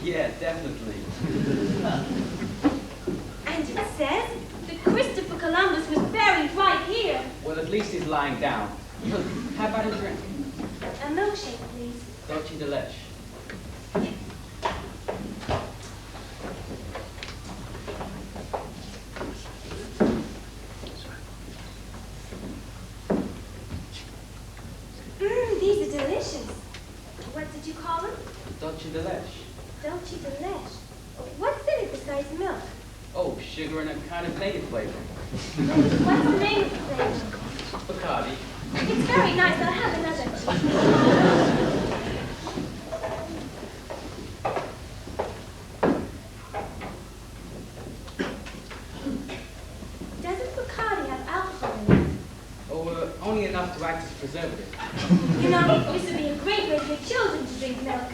Yeah, definitely. And it says that Christopher Columbus was buried right here. Well, at least he's lying down. Look, how about a drink? A milkshake, please. Dolce de leche. These are delicious. What did you call them? Dolce de leche. Dolce de leche. What's in it besides milk? Oh, sugar and a kind of native flavor. What's the name of the flavor? Bacardi. It's very nice. I'll have another. Doesn't Bacardi have alcohol in it? Oh, only enough to act as preservative. You know, this would be a great way to get children to drink milk.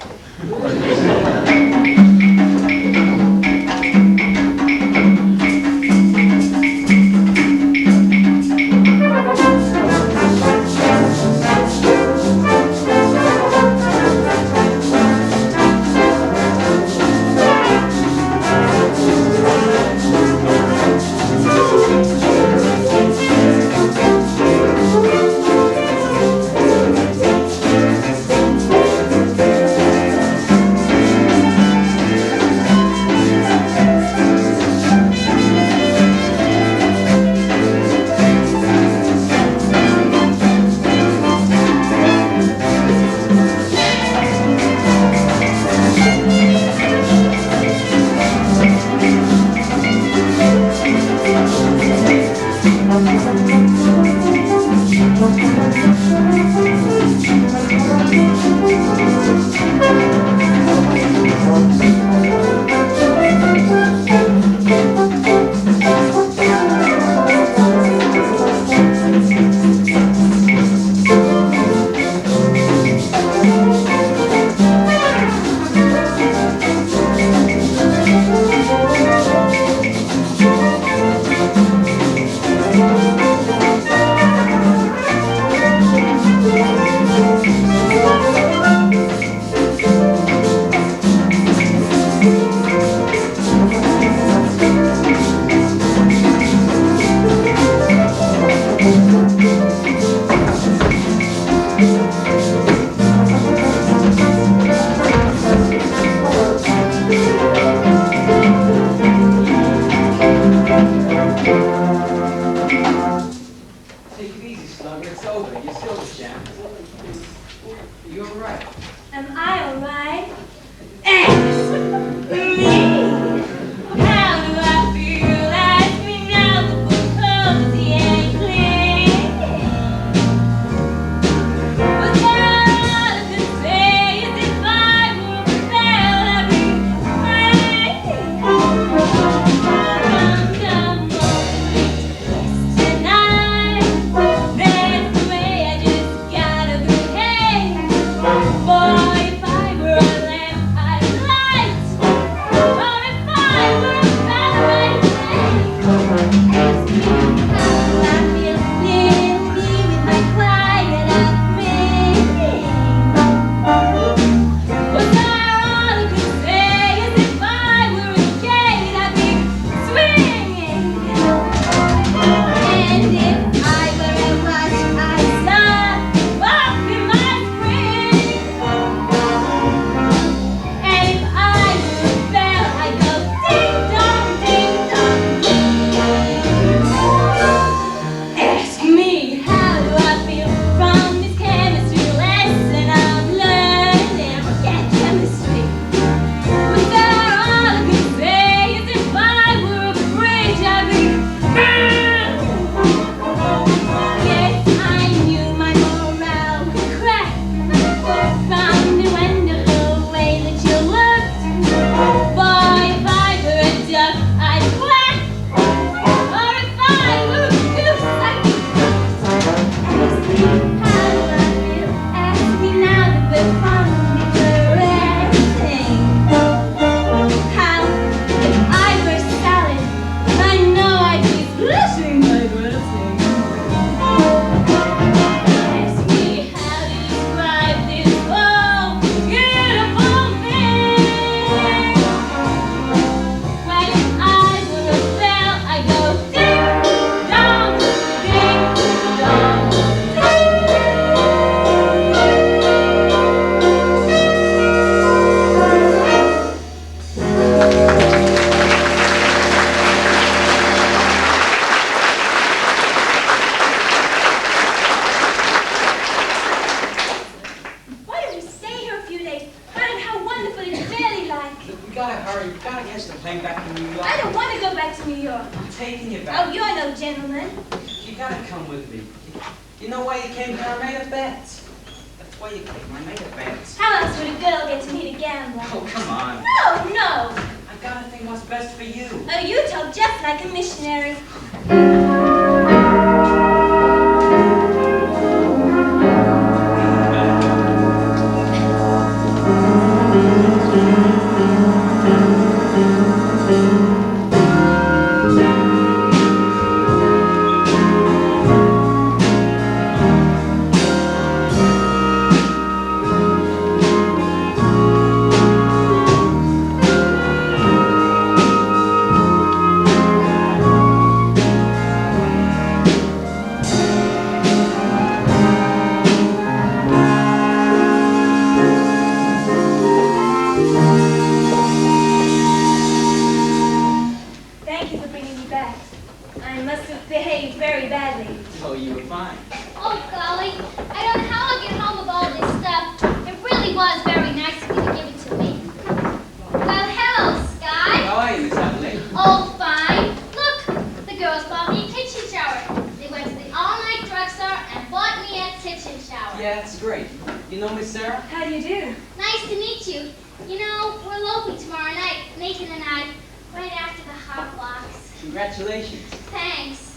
kitchen shower. Yeah, that's great. You know Miss Sarah? How do you do? Nice to meet you. You know, we're eloping tomorrow night, Nathan and I, right after the hot blocks. Congratulations. Thanks.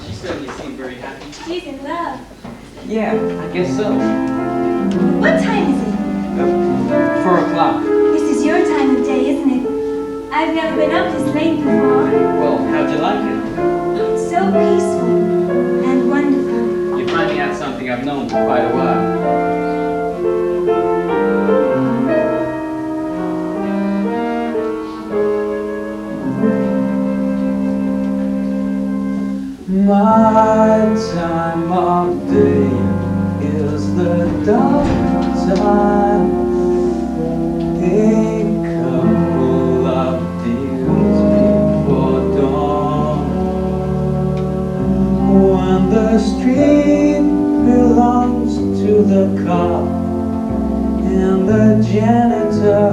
She certainly seemed very happy. She's in love. Yeah, I guess so. What time is it? 4 o'clock. This is your time of day, isn't it? I've never been up this late before. Well, how'd you like it? It's so peaceful and wonderful. You're finding out something I've known for quite a while. My time of day is the dark time. A couple of days before dawn, when the street belongs to the cop and the janitor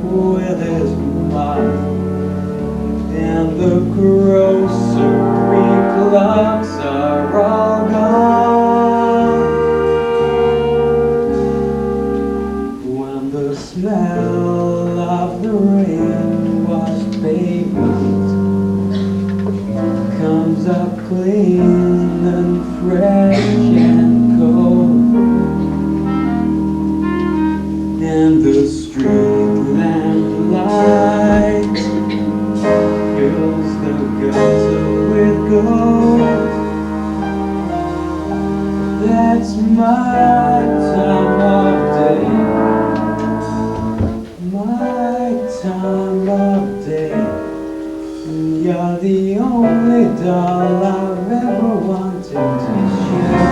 with his mop, and the grocery clerks are all gone. When the smell of the rain-washed pavement comes up clean and fresh and cold, and the street lamp light fills the gutter with gold, that's my time of day. My time of day. You're the only doll I've ever wanted to share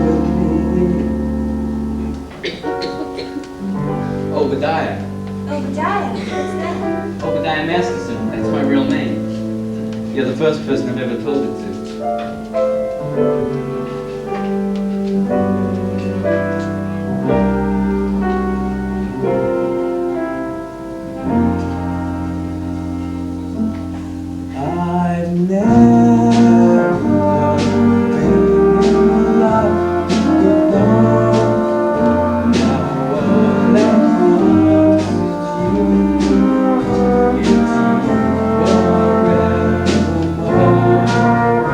with me. Obadiah. Obadiah? What's that? Obadiah Masterson. That's my real name. You're the first person I've ever told it to. I've never been in love before. Now all at once it's you forevermore.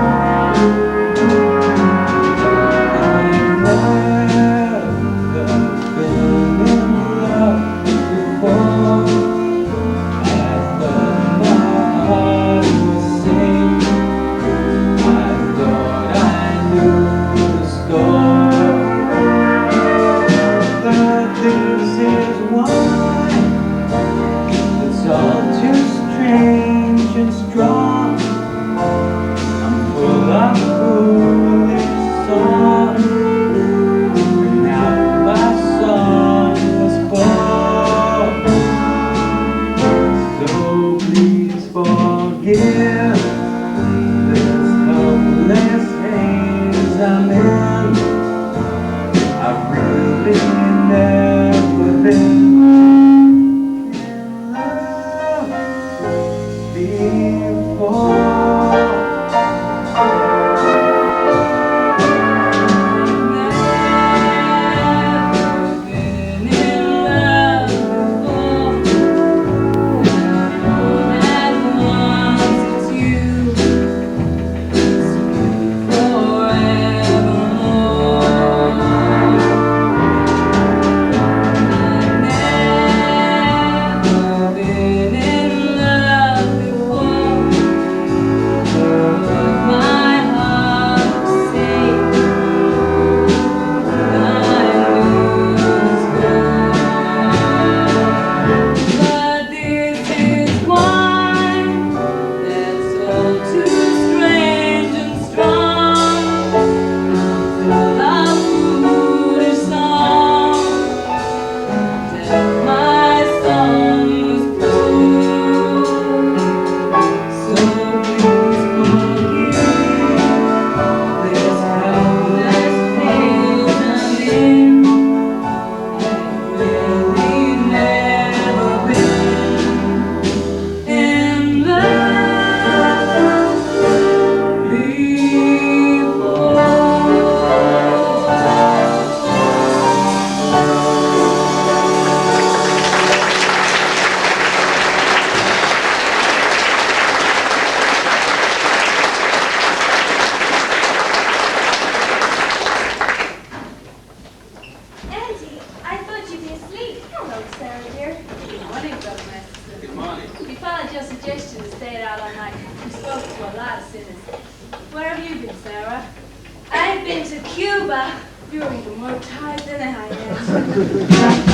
been to Cuba. You're even more tired than I am.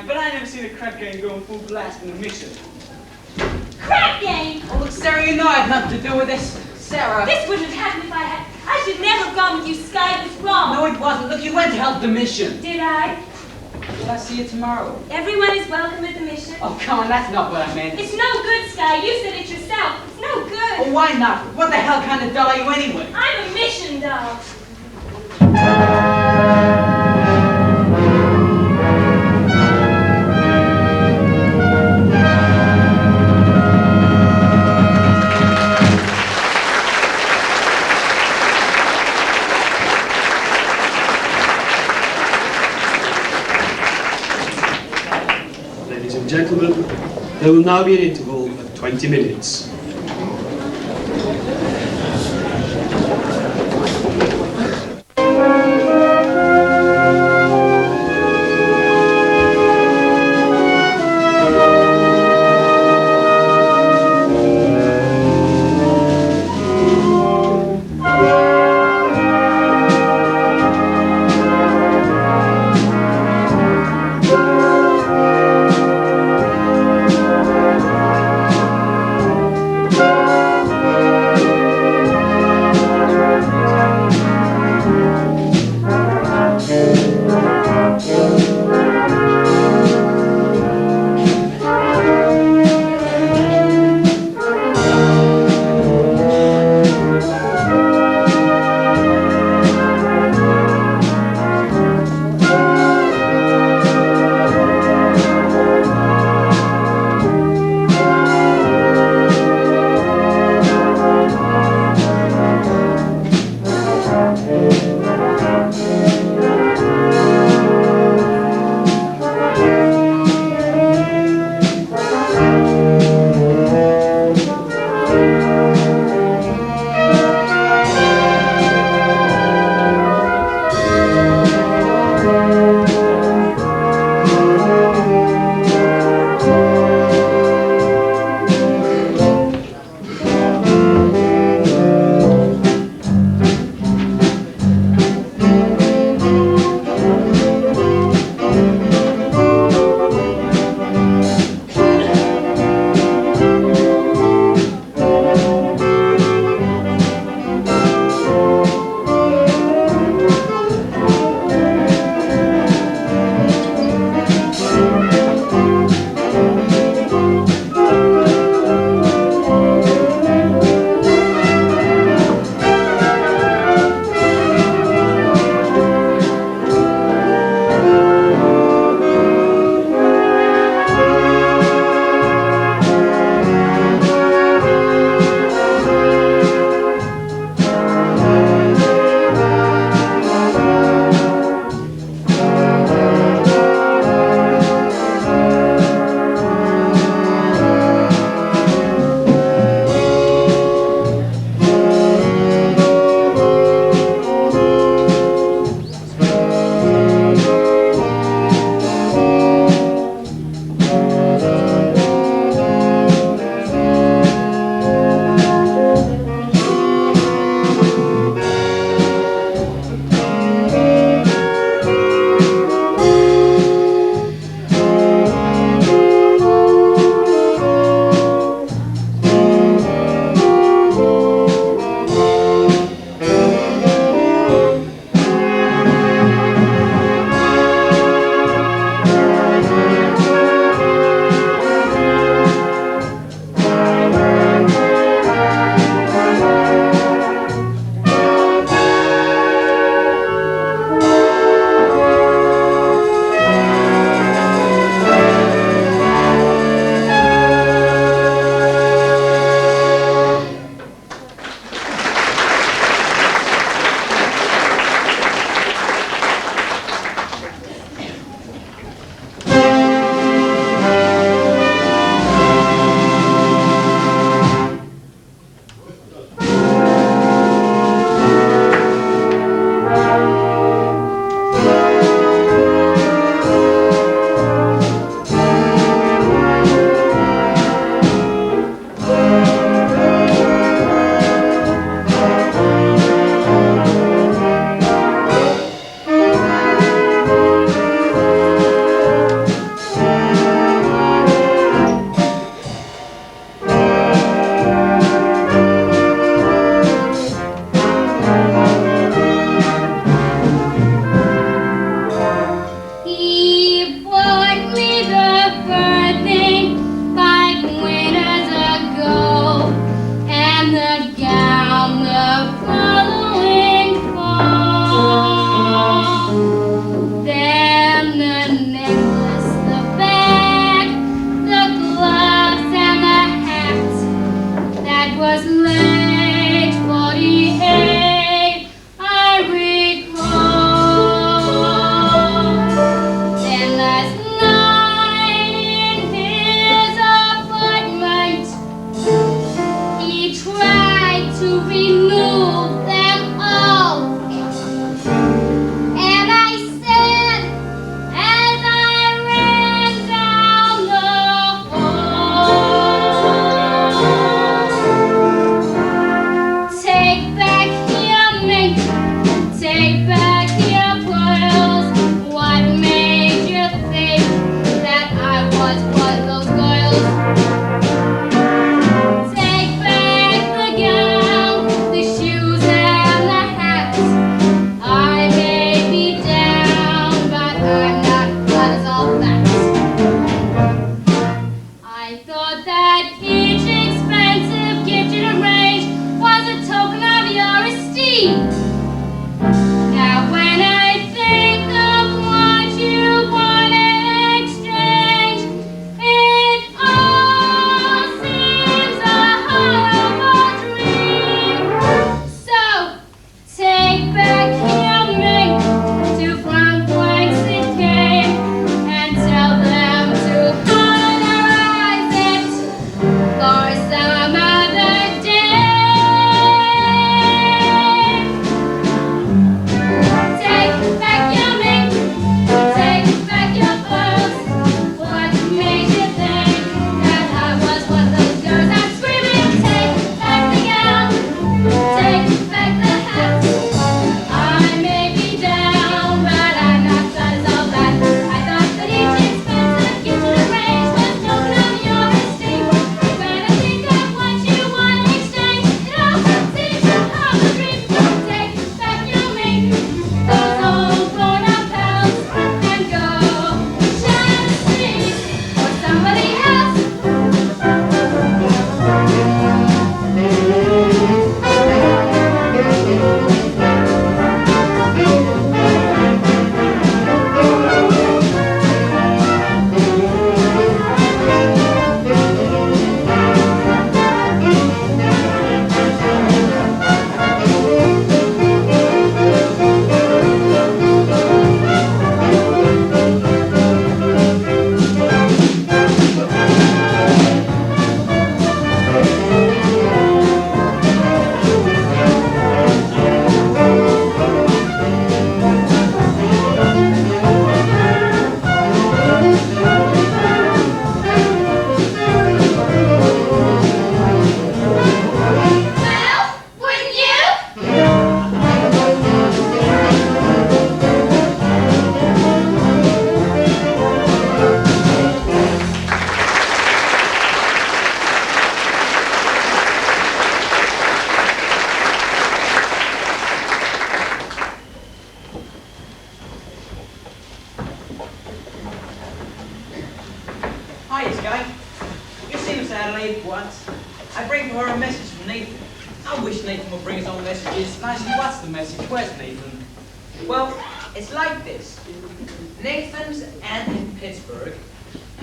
But I never seen a crap game going full blast in a mission. Crap game! Oh, look, Sarah, you know I had nothing to do with this. Sarah. This wouldn't have happened if I had. I should never have gone with you, Sky. It was wrong. No, it wasn't. Look, you went to help the mission. Did I? Will I see you tomorrow? Everyone is welcome at the mission. Oh, come on, that's not what I meant. It's no good, Sky. You said it yourself. It's no good. Oh, why not? What the hell kind of doll are you anyway? I'm a mission doll. Ladies and gentlemen, there will now be an interval of 20 minutes. Adelaide, what? I bring her a message from Nathan. I wish Nathan would bring his own messages. Nicely, what's the message? Where's Nathan? Well, it's like this. Nathan's aunt in Pittsburgh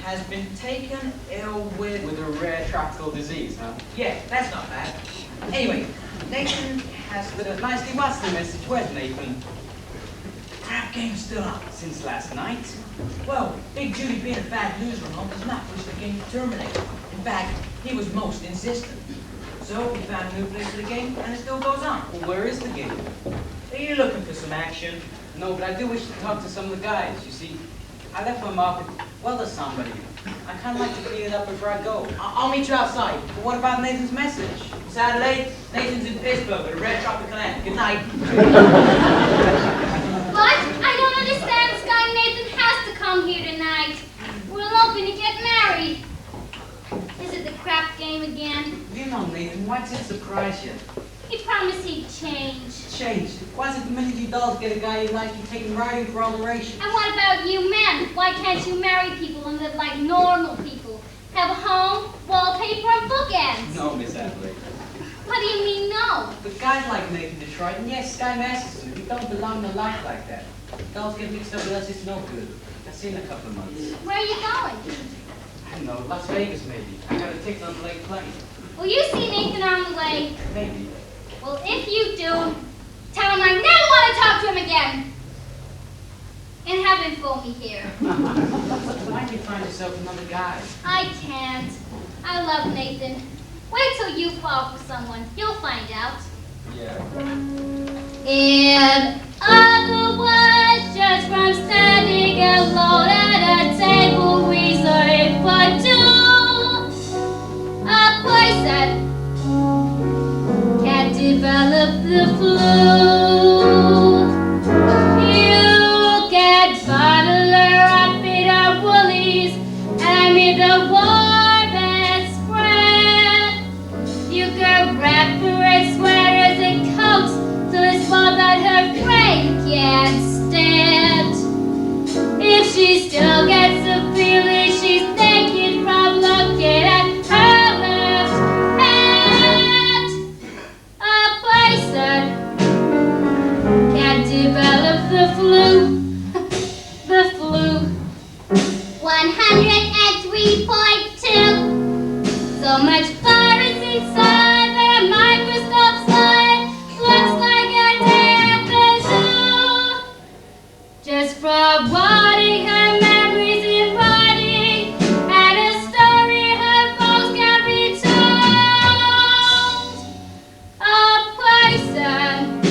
has been taken ill with With a rare tropical disease, huh? Yeah, that's not bad. Anyway, Nathan has nicely, what's the message? Where's Nathan? Crap game's still up. Since last night? Well, Big Judy being a bad loser and all does not wish the game to terminate. In fact, he was most insistent. So we found a new place for the game, and it still goes on. Well, where is the game? Are you looking for some action? No, but I do wish to talk to some of the guys. You see, I left my market, well, to somebody. I kind of like to clean it up before I go. I'll meet you outside. But what about Nathan's message? It's Adelaide. Nathan's in Pittsburgh with a red tropical ant. Good night. What? I don't understand. Sky Nathan has to come here tonight. We're hoping to get married. Is it the crap game again? You know, Nathan, why did it surprise you? He promised he'd change. Change. Why is it the minute you dolls get a guy you like, you take him right in for alteration? And what about you men? Why can't you marry people and live like normal people? Have a home, wallpaper, and bookends. No, Miss Adelaide. What do you mean, no? But guys like Nathan Detroit, and yes, Sky Masterson, we don't belong to life like that. Dolls get mixed up with us, it's no good. I'll see you in a couple of months. Where are you going? I don't know, Las Vegas maybe. I got a ticket on the late plane. Will you see Nathan on the way? Maybe. Well, if you do, tell him I never want to talk to him again. And have him phone me here. Why don't you find yourself another guy? I can't. I love Nathan. Wait till you fall for someone. You'll find out. Yeah. In other words, just from standing alone at a table reserved for two, a person can develop the flu. You get bottle her up in our woolies, and I'm in the warmest spread. You can wrap her in sweaters and coats till it's small that her brain can't stand. If she still gets the feeling she's naked from looking at her left hand, a person can develop the flu. The flu. 103.2. So much virus inside that a microscope slide looks like a dead zoo. Just from wanting her memories in writing, and a story her folks can be told. A person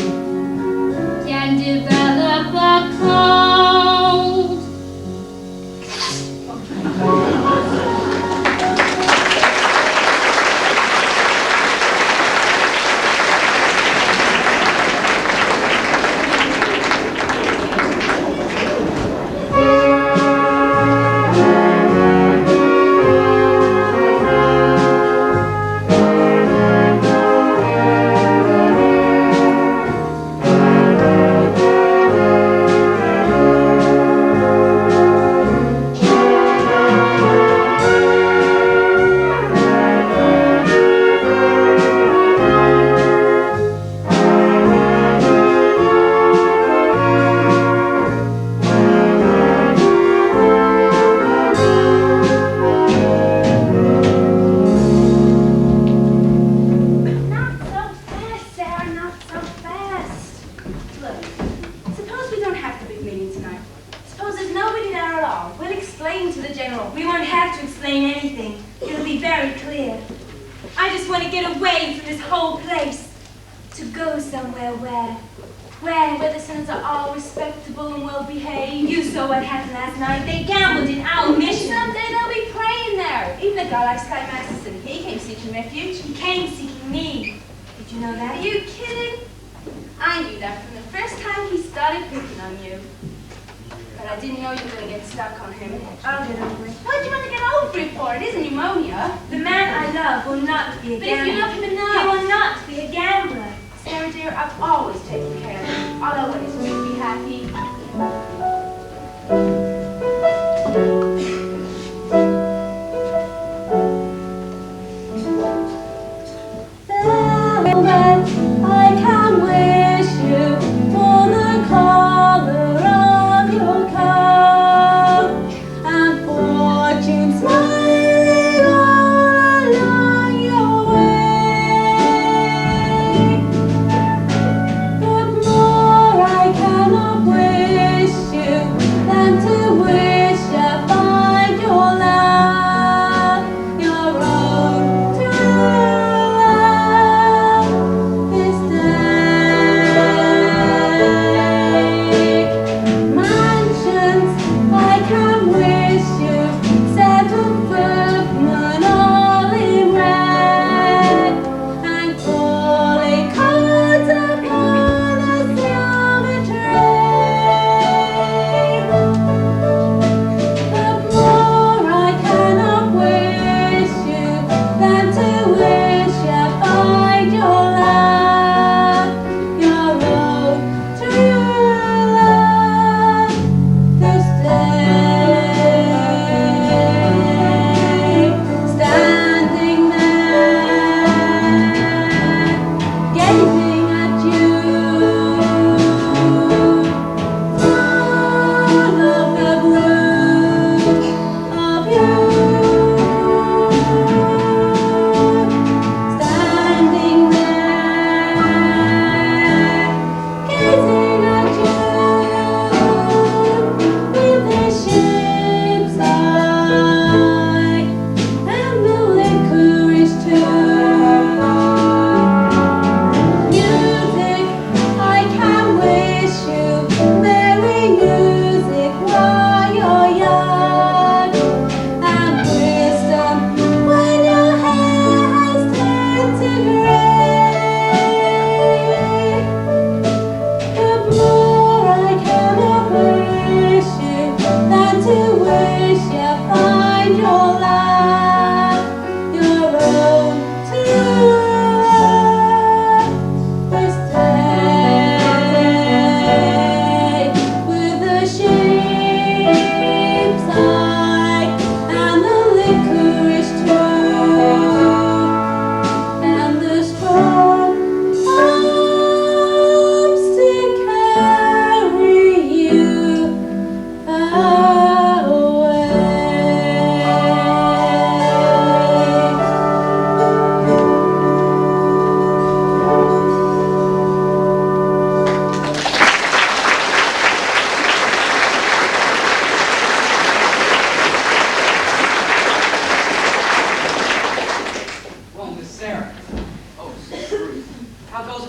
can develop a cold. Where the sons are all respectable and well behaved. You saw what happened last night. They gambled in our mission. Someday they'll be praying there. Even a guy like Sky Masterson, he came seeking refuge. He came seeking me. Did you know that? Are you kidding? I knew that from the first time he started picking on you. But I didn't know you were going to get stuck on him. I'll get over it. What do you want to get over it for? It isn't pneumonia. The man I love will not be a gambler. But if you love him enough, he will not be a gambler. Sarah dear, I've always taken care of you. I'll always make you happy.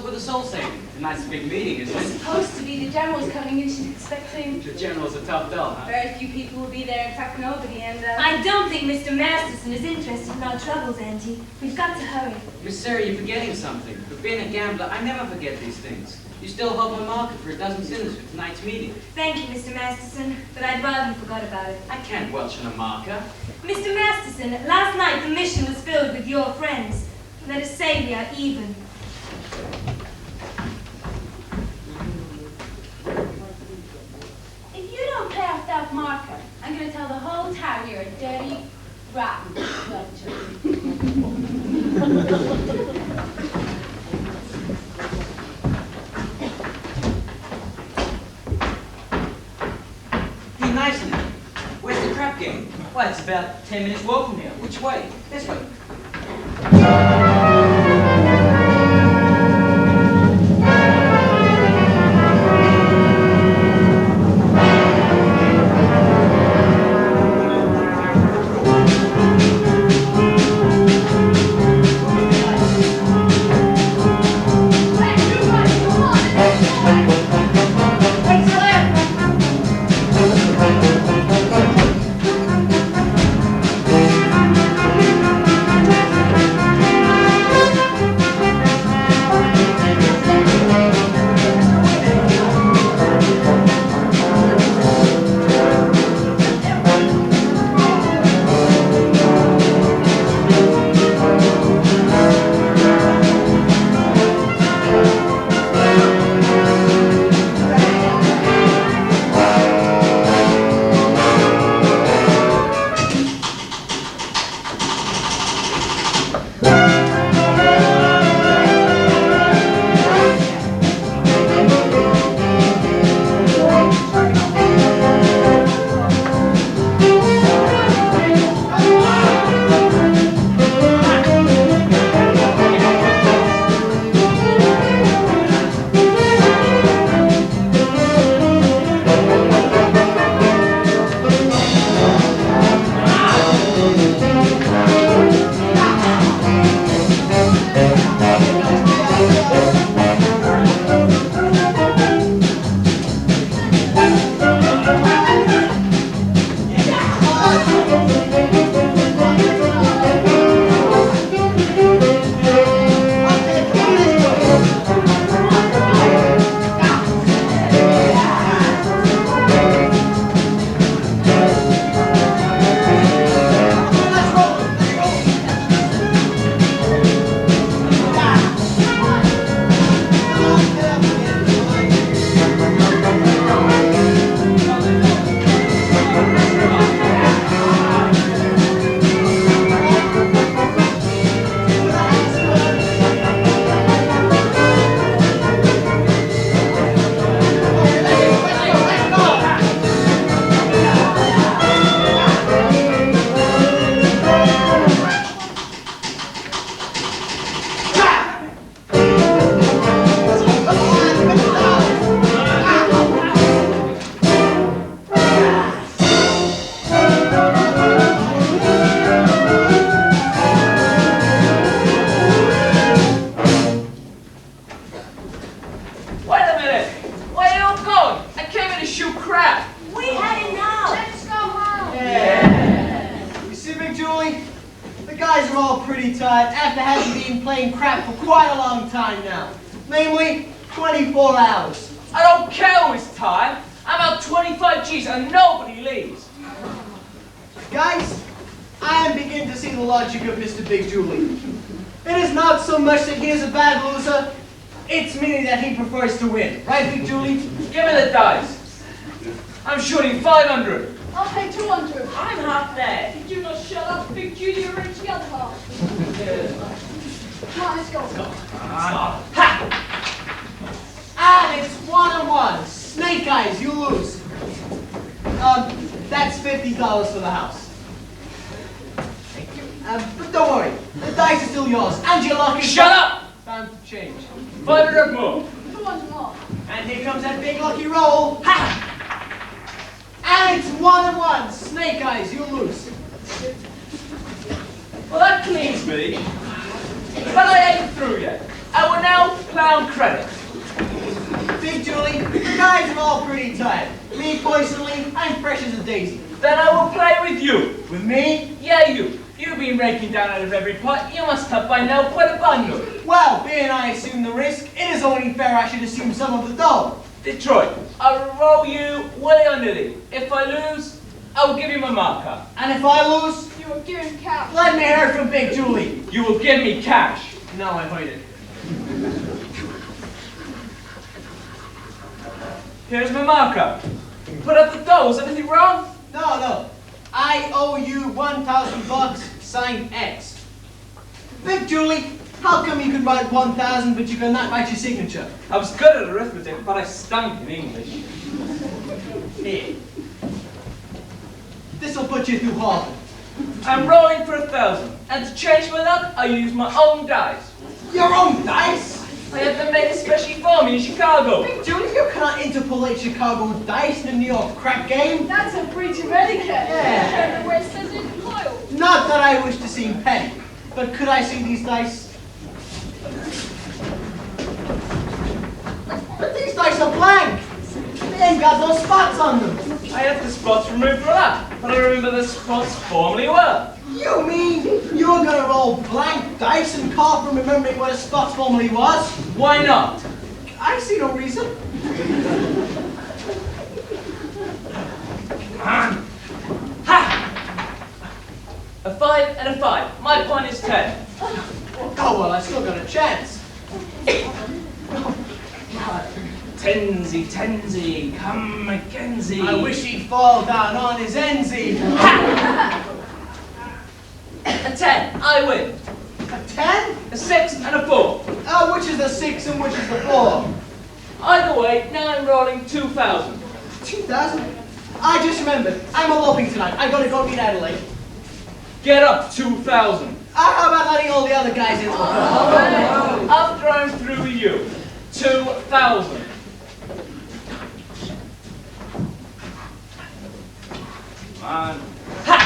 with the soul saving? Tonight's a big meeting, isn't It's it? supposed to be. The general's coming in. She's expecting. The general's a tough doll, huh? Very few people will be there. In fact, nobody. And I don't think Mr. Masterson is interested in our troubles, Auntie. We've got to hurry. Miss Sarah, you're forgetting something. For being a gambler, I never forget these things. You still hold my market for a dozen sinners for tonight's meeting. Thank you, Mr. Masterson, but I'd rather you forgot about it. I can't welch on a marker. Mr. Masterson, last night the mission was filled with your friends. Let us say we are even. if you don't pay off that marker, I'm going to tell the whole town you're a dirty rat. Hey, Nyson, where's the crap game? Well, it's about 10 minutes walk from here. Which way? This way. guys are all pretty tired after having been playing crap for quite a long time now. Namely, 24 hours. I don't care who is tired. I'm out 25 G's and nobody leaves. Guys, I am beginning to see the logic of Mr. Big Julie. It is not so much that he is a bad loser, it's merely that he prefers to win. Right, Big Julie? Give me the dice. I'm shooting 500. I'll pay 200. I'm half there. Did you not shut up, Big Julie, or reach the other half? Come on, let's go. And it's 1-1. Snake eyes, you lose. That's $50 for the house. But don't worry, the dice are still yours, and your luck is... Shut up! Time to change. 500 more. 200 more. And here comes that big lucky roll. Ha! And it's 1-1. Snake eyes, you lose. Well, that cleans me. But I ain't through yet. I will now play on credit. Big Julie, the guys are all pretty tired. Me personally, I'm fresh as a daisy. Then I will play with you. With me? Yeah, you. You've been raking down out of every pot. You must have by now quite a bundle. Well, being I assume the risk, it is only fair I should assume some of the dough. Detroit, I will roll you willy-nilly. If I lose, I will give you my marker. And if I lose, You will give him cash. let me hear from Big Julie. You will give me cash. No, I heard it. Here's my marker. Put up the dough. Is anything wrong? No. I owe you 1,000 bucks, signed X. Big Julie, how come you could write 1,000 but you could not write your signature? I was good at arithmetic, but I stunk in English. Here. This'll put you through Harvard. I'm rolling for 1,000, and to change my luck, I use my own dice. Your own dice? I have them made especially for me in Chicago. Big Julie, you cannot interpolate Chicago dice in the New York crap game. That's a breach of etiquette. Yeah. Where it says it's loyal. Not that I wish to seem petty, but could I see these dice? But these dice are blank. They ain't got no spots on them. I had the spots removed for that, but I remember the spots formerly were. You mean you're gonna roll blank dice and call from remembering what a spot formerly was? Why not? I see no reason. Ha! A 5 and a 5. My point is 10. Oh, well, I still got a chance. Tenzy, come Mackenzie. I wish he'd fall down on his enzy. A 10, I win. A 10? A 6 and a 4. Which is the 6 and which is the 4? Either way, now I'm rolling 2,000. 2,000? I just remembered. I'm eloping tonight. I gotta go meet Adelaide. Get up, 2,000. How about letting all the other guys into the club? After I'm through with you, 2,000. On. Ha!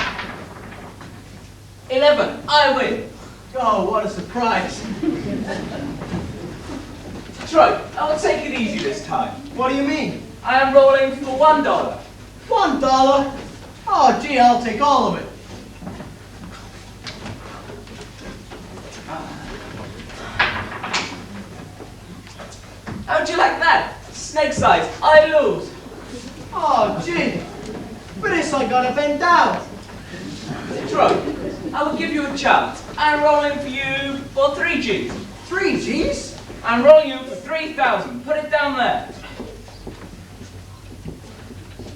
11, I win. Oh, what a surprise. Troy, I will take it easy this time. What do you mean? I am rolling for $1. $1? Oh, gee, I'll take all of it. How'd you like that? Snake's eyes, I lose. Oh, gee. For this I gotta bend down. Troy, I will give you a chance. I'm rolling for you for 3 Gs. 3 Gs? I'm rolling you for 3,000. Put it down there.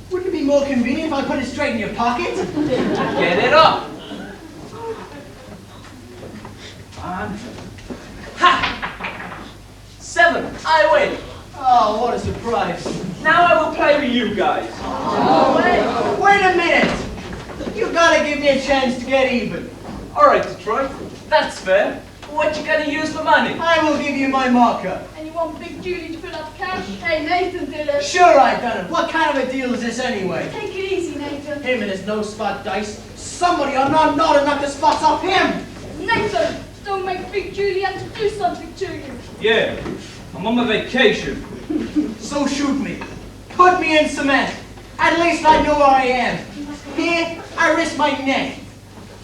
Wouldn't it be more convenient if I put it straight in your pocket? Get it up. On. Ha! 7, I win. Oh, what a surprise. Now I will play with you guys. Oh, wait a minute. You gotta give me a chance to get even. All right, Detroit. That's fair. What you gonna use for money? I will give you my marker. And you want Big Julie to fill up cash? Hey, Nathan did it. Sure I done it. What kind of a deal is this anyway? Take it easy, Nathan. Him and his no spot dice. Somebody or not to knock the spots off him. Nathan, don't make Big Julie have to do something to you. Yeah, I'm on my vacation. So shoot me. Put me in cement. At least I know where I am. Here, I risk my neck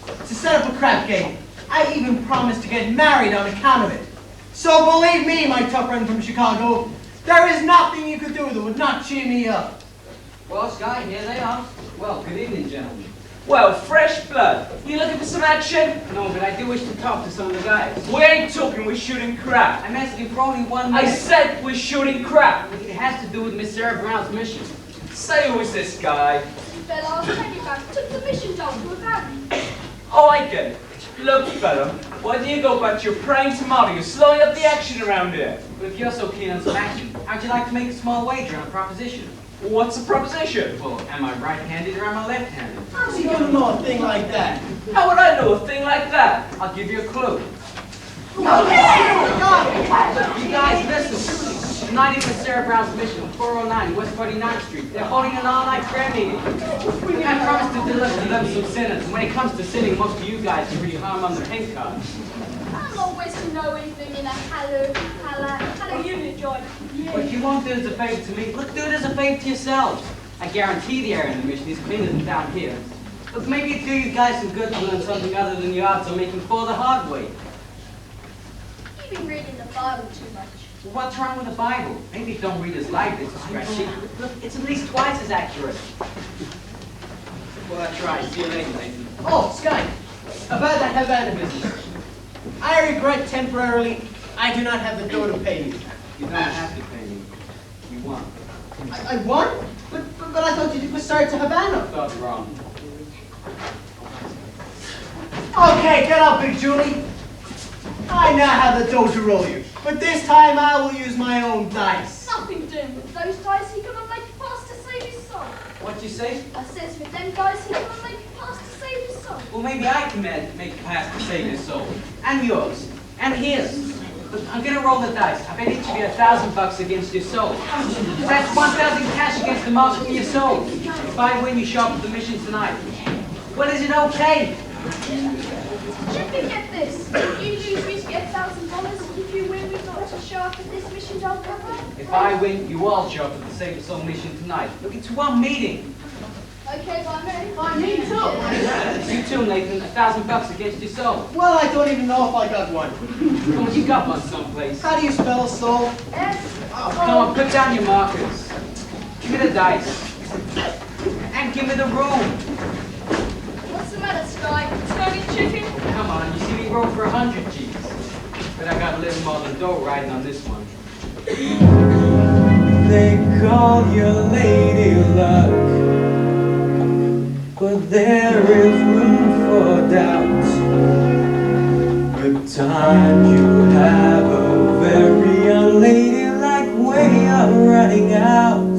to set up a crap game. I even promised to get married on account of it. So believe me, my tough friend from Chicago, there is nothing you could do that would not cheer me up. Well, Sky, here they are. Well, good evening, gentlemen. Well, fresh blood. You looking for some action? No, but I do wish to talk to some of the guys. We ain't talking, we're shooting crap. I'm asking for only 1 I minute. said we're shooting crap. It has to do with Miss Sarah Brown's mission. Say who is this guy? Fella, maybe back took the mission dog to a van. Oh, I get it. Look, fella, why do you go back to your praying tomato? You're slowing up the action around here. But if you're so keen on some action, how'd you like to make a small wager on a proposition? What's the proposition? Well, am I right-handed or am I left-handed? How's he gonna know a thing like that? How would I know a thing like that? I'll give you a clue. You guys, listen. Tonight in Miss Sarah Brown's mission, 409 West 49th Street. They're holding an all-night prayer meeting. I promised to deliver them some sinners. And when it comes to sinning, most of you guys are pretty harm on the pink card. I'm always to know anything in a hello unit joint. But you won't do it as a favor to me. Look, do it as a favor to yourselves. I guarantee the air in the mission is cleaner than down here. Look, maybe it'd do you guys some good to learn something other than the odds on making four the hard way. You've been reading the Bible too much. Well, what's wrong with the Bible? Maybe don't read as lively as a scratch sheet. Look, it's at least twice as accurate. Well, that's right. See you later, Nathan. Oh, Sky, about that Havana business. I regret temporarily I do not have the dough to pay you. You don't have to pay me. You won. I won? But I thought you were sorry to Havana. Thought wrong. Okay, get up, Big Julie. I now have the dough to roll you, but this time I will use my own dice. Nothing doing with those dice. He couldn't make a pass to save his soul. What'd you say? I says with them dice, he couldn't make a pass to save his soul. Well, maybe I can make a pass to save his soul. And yours. And his. Look, I'm gonna roll the dice. I bet each of you $1,000 against your soul. That's 1,000 cash against the market for your soul. If I win, you show up at the mission tonight. Well, is it okay? Should we get this? If you lose, we get $1,000. If you win, we've got to show up at this mission, don't cover. If I win, you all show up at the Save Your Soul mission tonight. Look, it's one meeting. Okay, by me. Me too. You too, Nathan. $1,000 against your soul. Well, I don't even know if I got one. Come on, you got one someplace. How do you spell soul? Come on, put down your markers. Give me the dice. And give me the room. What's the matter, Sky? Sky chicken? Come on, you see me roll for 100 G's. But I got a little more than dough riding on this one. They call you Lady Luck, but there is room for doubt. At times you have a very unladylike way of running out.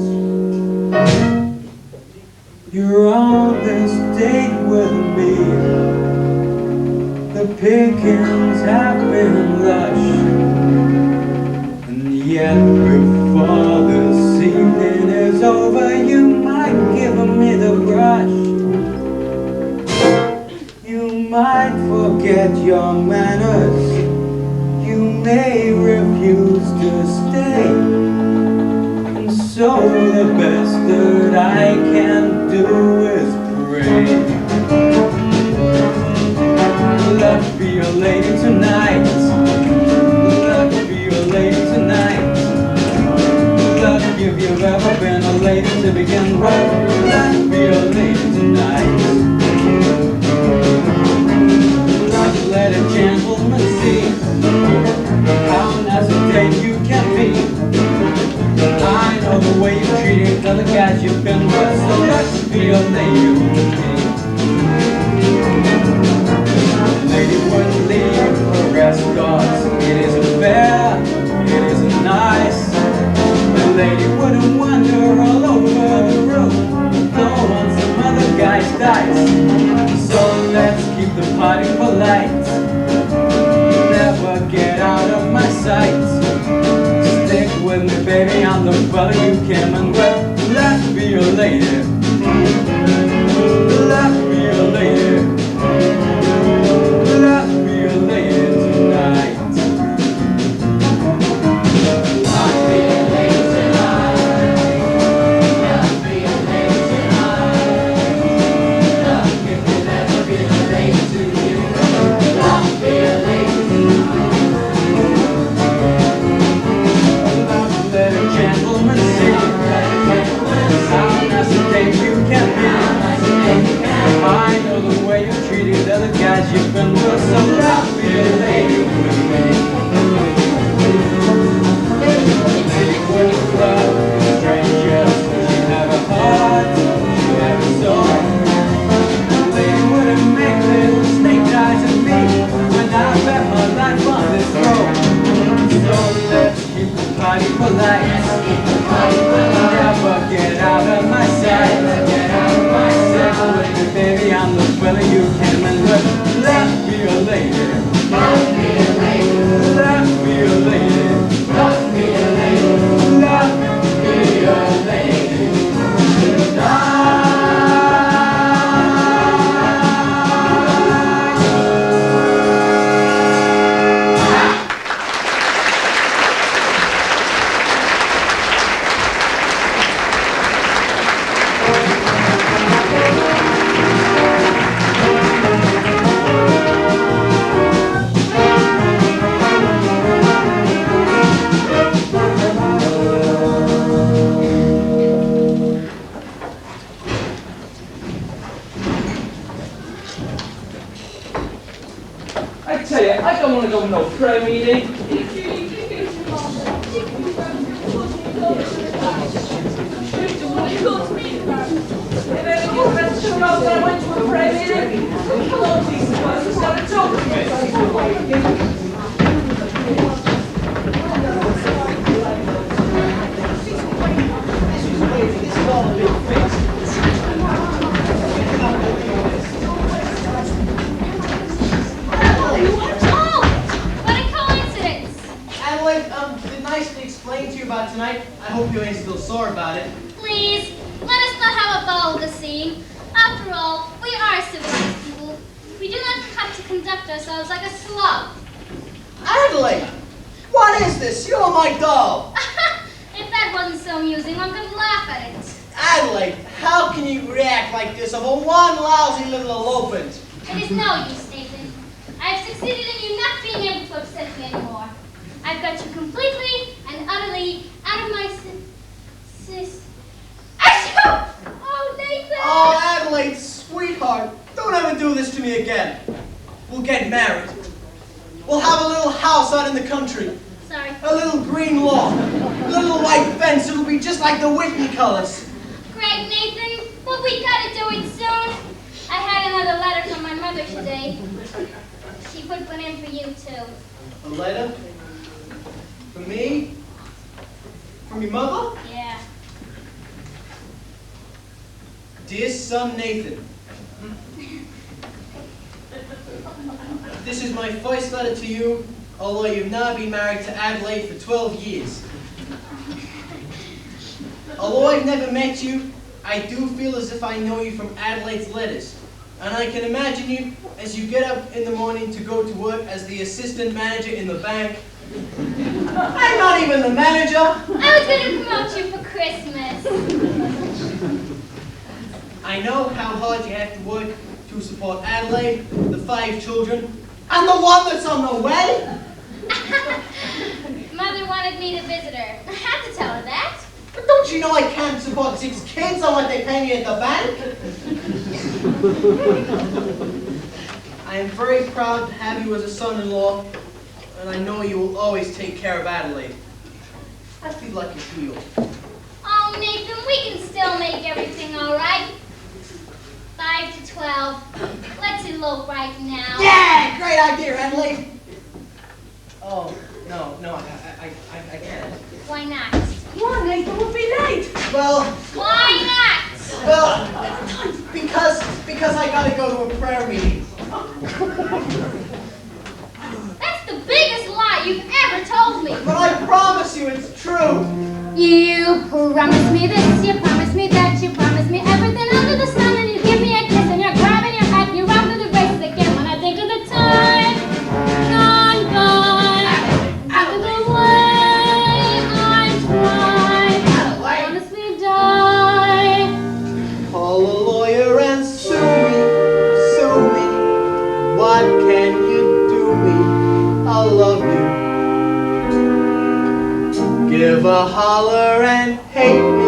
You're on this date with me. The pickings have been lush, and yet before this evening is over, you might give me the brush. You might forget your manners. You may refuse to stay. And so the best that I can do is pray. Luck be your lady tonight. Luck be your lady tonight. Luck if you've ever been a lady to begin with. Luck be your lady tonight. Luck let a gentleman see how nice a date you can be. I know the way you treated other guys you've been with, so let's be a lady with me. A lady wouldn't leave her escorts. It isn't fair, it isn't nice. A lady wouldn't wander all over the room, throw on some other guy's dice. So let's keep the party polite. Never get out of my sight. Stick with me, baby, I'm the fella you came in with. Let's be a lady. Let's be a lady. Let's be a lady tonight. Let's be a lady tonight. Let's be a lady tonight. Look, if you've ever been a lady to you. tell you, I don't want to go to no prayer meeting. And then you rest your mouth that I went to a prayer meeting. Come on, decent person, start to talk to me. This is all a big fix. Did nicely explain to you about tonight. I hope you ain't still sore about it. Please, let us not have a ball with the scene. After all, we are civilized people. We do not have to conduct ourselves like a slob. Adelaide! What is this? You're my doll! If that wasn't so amusing, one could laugh at it. Adelaide, how can you react like this over one lousy little elopement? It is no use, Nathan. I have succeeded in you not being able to upset me anymore. I've got you completely and utterly out of my Oh, Nathan! Oh, Adelaide, sweetheart, don't ever do this to me again. We'll get married. We'll have a little house out in the country. Sorry. A little green lawn. A little white fence. It'll be just like the Whitney colors. Great, Nathan, but we gotta do it soon. I had another letter from my mother today. She put one in for you, too. A letter? From me? From your mother? Yeah. Dear son Nathan, this is my first letter to you, although you've now been married to Adelaide for 12 years. Although I've never met you, I do feel as if I know you from Adelaide's letters. And I can imagine you as you get up in the morning to go to work as the assistant manager in the bank. I'm not even the manager. I was going to promote you for Christmas. I know how hard you have to work to support Adelaide, the 5 children, and the one that's on the way. Mother wanted me to visit her. I had to tell her that. But don't you know I can't support 6 kids on what they pay me at the bank? I am very proud to have you as a son-in-law, and I know you will always take care of Adelaide. I feel like a heel. Oh, Nathan, we can still make everything all right. 5 to 12. Let's elope right now. Yeah, great idea, Adelaide. Oh, no, I can't. Why not? Come on, Nathan, we'll be late. Well, why not? Well, because I gotta go to a prayer meeting. That's the biggest lie you've ever told me. But I promise you it's true. You promised me this, you promised me that, you promised me everything under the sun, and you give me a kiss, and you're grabbing your hat, and you're off to the races again. When I think of the time gone by, after the way I tried, I honestly die. Call a lawyer and sue me. What can you do me? I love you. Give a holler and hate me,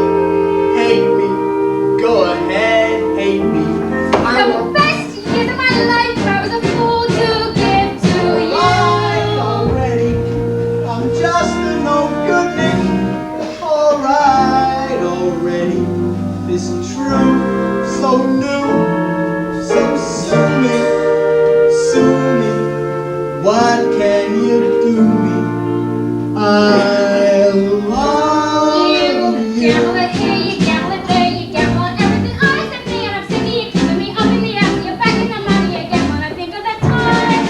go ahead, hate me. The best years of my life I was a fool to give to you. Already, I'm just a no good Nick. Alright, already, this true, so new, so sue me. What can you do me? I love you. Gamble it here, you gamble it there, you gamble on everything I said me, and I'm sick of you keeping me up in the air, and you're back in the money again. When I think of that time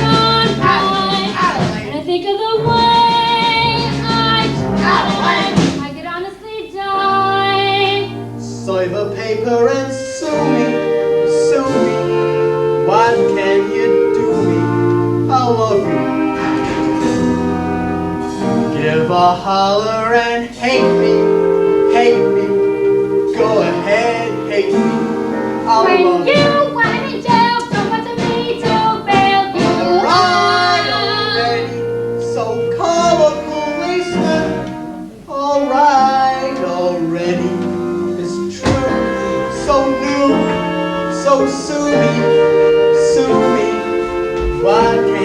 gone by, and I think of the way I tried, I could honestly die. Sign the paper and sue me. What can you do me? I love you. Give a holler and hate me, go ahead, hate me. I love When you want me in jail, don't want to me to bail you. Alright, already, so call a policeman. Alright, already, it's true, so new, so sue me. What can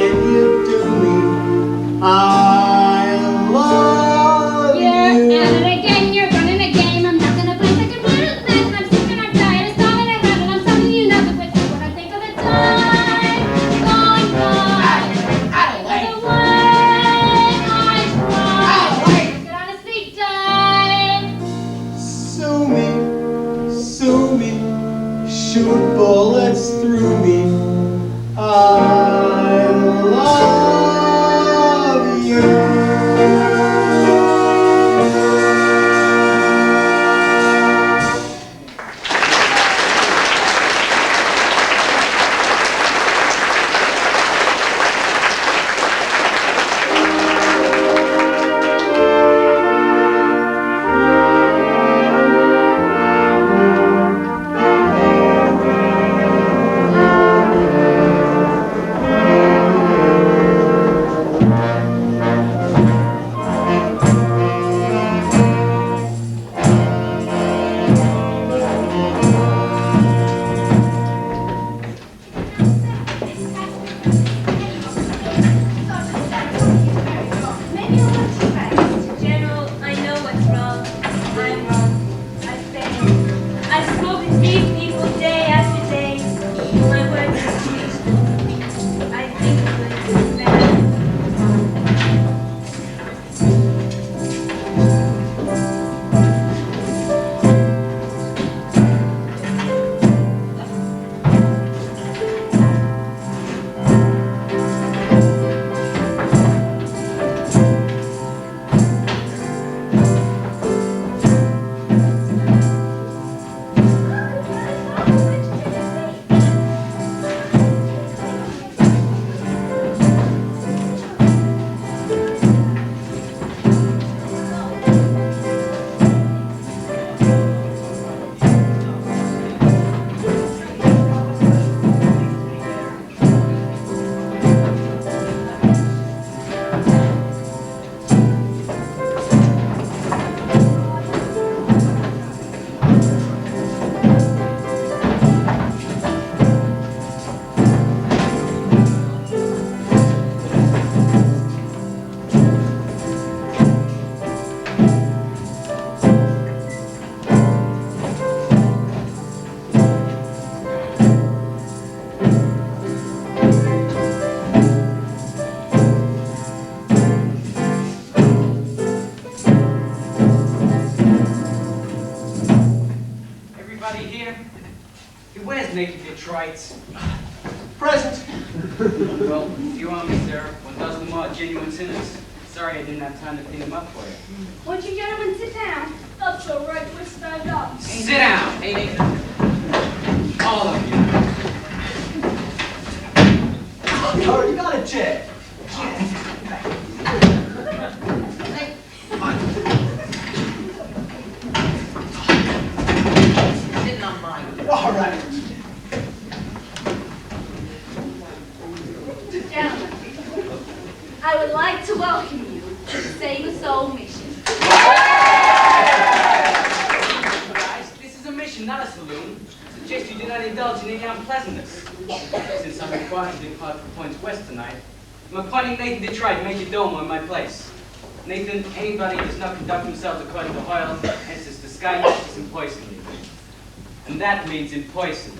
right. Present. Well, if you want me, sir, one dozen more genuine sinners. Sorry I didn't have time to clean them up for you. Won't you gentlemen sit down? That's all right, we'll stand up. Sit down! Hey, Nathan. All of you. Oh, you got a chair. Sitting on mine. All right. Gentlemen, I would like to welcome you to the Save a Soul mission. Guys, this is a mission, not a saloon. I suggest you do not indulge in any unpleasantness. Since I'm required to depart for points west tonight, I'm appointing Nathan Detroit Major Domo in my place. Nathan, anybody who does not conduct themselves according to Hoyle enters the sky matches and poison you. And that means in poison.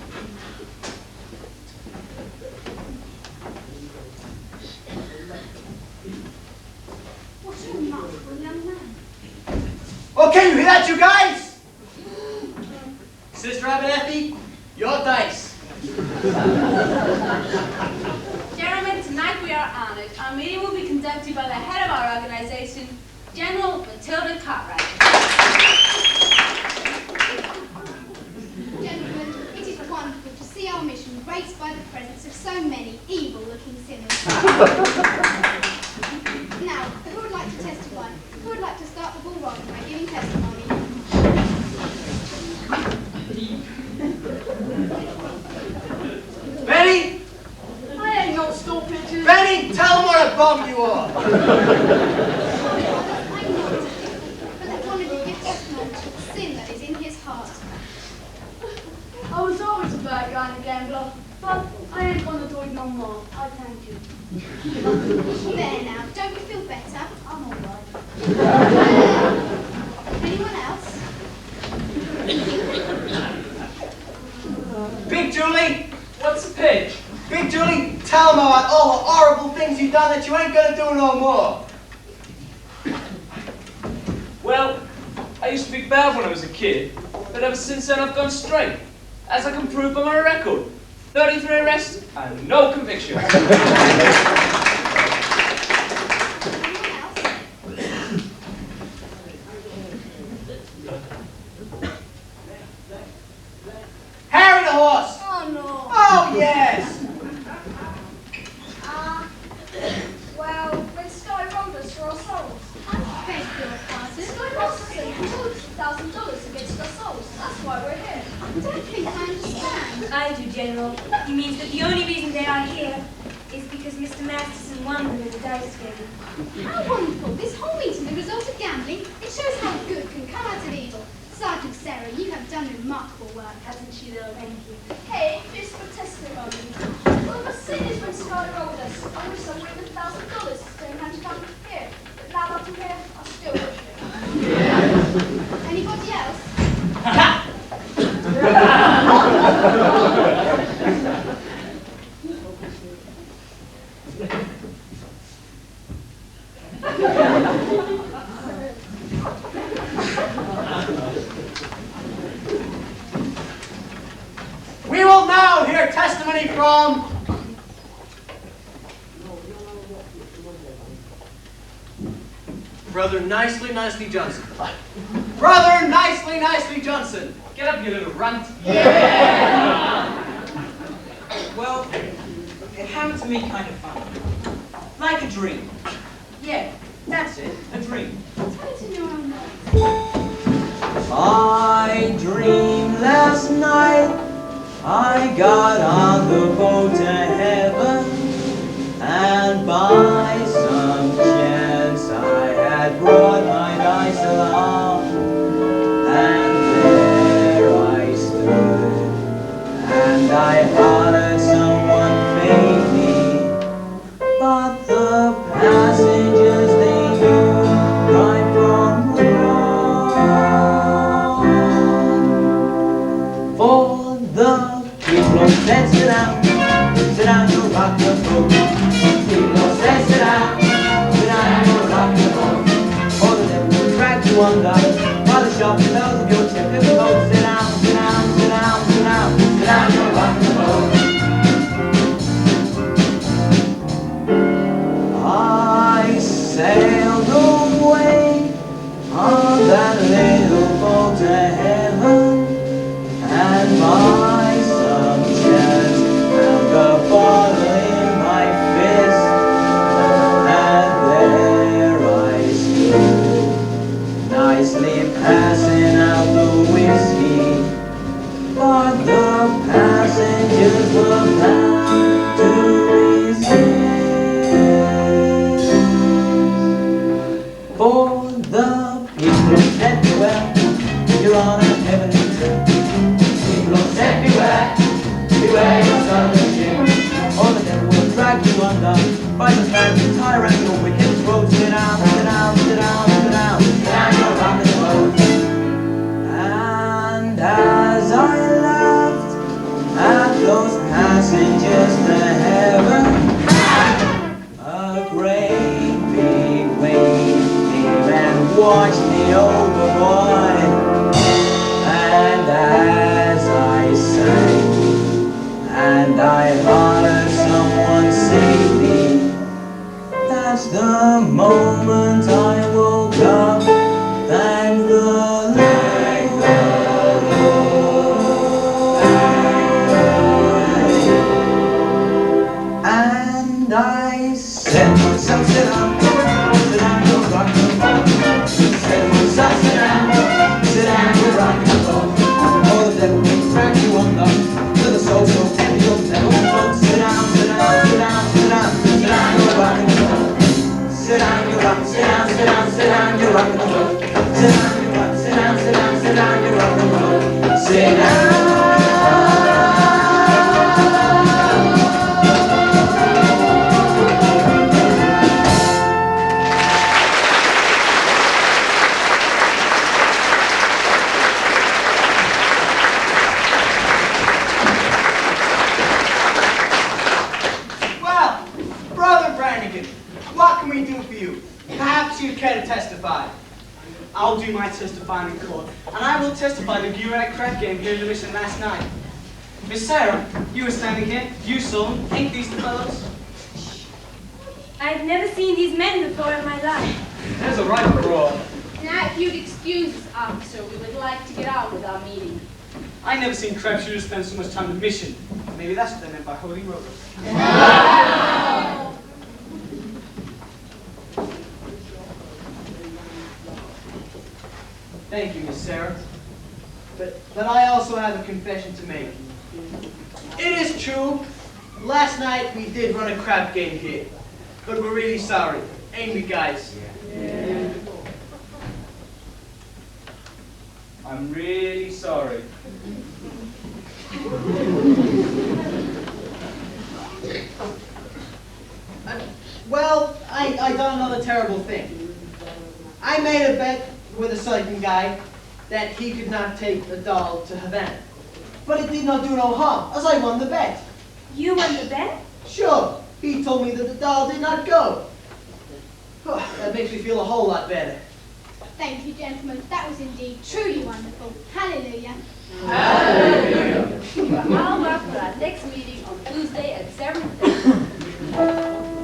What a remarkable young man. Well, can you hear that, you guys? Sister Abernethy, your dice. Gentlemen, tonight we are honored. Our meeting will be conducted by the head of our organization, General Matilda Cartwright. Gentlemen, it is wonderful to see our mission graced by the presence of so many evil-looking sinners. Now, who would like to testify? Who would like to start the ball rolling by giving testimony? Benny! I ain't no stupid. Benny, tell them what a bum you are. I know it's difficult, but let one of you give testimony to the sin that is in his heart. I was always a bad guy and a gambler, but I ain't gonna do it no more. I thank you. There now, don't you feel better? I'm all right. Anyone else? Big Julie! What's a pitch? Big Julie, tell them about all the horrible things you've done that you ain't gonna do no more. Well, I used to be bad when I was a kid, but ever since then I've gone straight. As I can prove by my record. 33 arrests and no convictions. Harry the horse! Oh no. Oh, yes! Well, when Sky robbed us for our souls. I beg your pardon. Sky robbed us and $2,000 against our souls. That's why we're here. I don't think I understand. I do, General. He means that the only reason they are here is because Mr. Masterson won them in the dice game. How wonderful. This whole meeting, the result of gambling, it shows how good can come out of evil. Sergeant Sarah, you have done remarkable work, hasn't she, though? Thank you. Hey, just for testimony. Well, the sin is when Sky robbed us. I wish I would have $1,000 saying how to come here. But now that I'm here, I still wish it. Anybody else? We will now hear testimony from Brother Nicely Johnson. Brother Nicely Johnson. Get up, you little runt. Well, it happened to me kind of fun. Like a dream. Yeah, that's it, a dream. Tell it in your own words. I dreamed last night I got on the boat to heaven, and by some chance I had brought my dice along, and there I stood, and I hollered someone faintly, but the passengers they knew right from wrong. For the people said sit down, you'll rock the boat. People said sit down, you'll rock the boat. For the devil will drag you under, while the sharp bells of your tip in the boat. Sit down, you'll rock the boat. I rang on with him throat. Sit down, sit down, sit down, sit down, sit down, you're rocking the boat. And as I laughed at those passengers to heaven, a great big wave came and washed me overboard. And as I sang and I hollered, someone save me, that's the moment I woke up. Thank the Lord, thank the Lord, thank the Lord. And I said myself, sit down, you're rocking the boat. Said myself, sit down, you're rocking the boat. Oh, the devil will drag you under to the soul so heavy you'll never float. Sit down, sit down, sit down, sit down, sit down, you're rocking the boat. Sit down, you're rocking, sit down, sit down, sit down, you're rocking the boat. Sit down, you're rocking, sit down, sit down, sit down, you're rocking the boat. Sit down. Well, Brother Brannigan, what can we do for you? Perhaps you'd care to testify. I'll do my testifying in court, and I will testify that you were at a crab game here in the mission last night. Miss Sarah, you were standing here, you saw them, ain't these the fellows? I've never seen these men before in my life. There's a right brawl. Now, if you'd excuse us, officer, we would like to get on with our meeting. I never seen crab shooters spend so much time in the mission. Maybe that's what they meant by holding rollers. Thank you, Miss Sarah. But I also have a confession to make. It is true, last night we did run a crap game here. But we're really sorry, ain't we, guys? Yeah. I'm really sorry. Well, I done another terrible thing. I made a bet with a certain guy that he could not take a doll to Havana. But it did not do no harm, as I won the bet. You won the bet? Sure. He told me that the doll did not go. That makes me feel a whole lot better. Thank you, gentlemen. That was indeed truly wonderful. Hallelujah. Hallelujah. I'll mark for our next meeting on Tuesday at 7:30.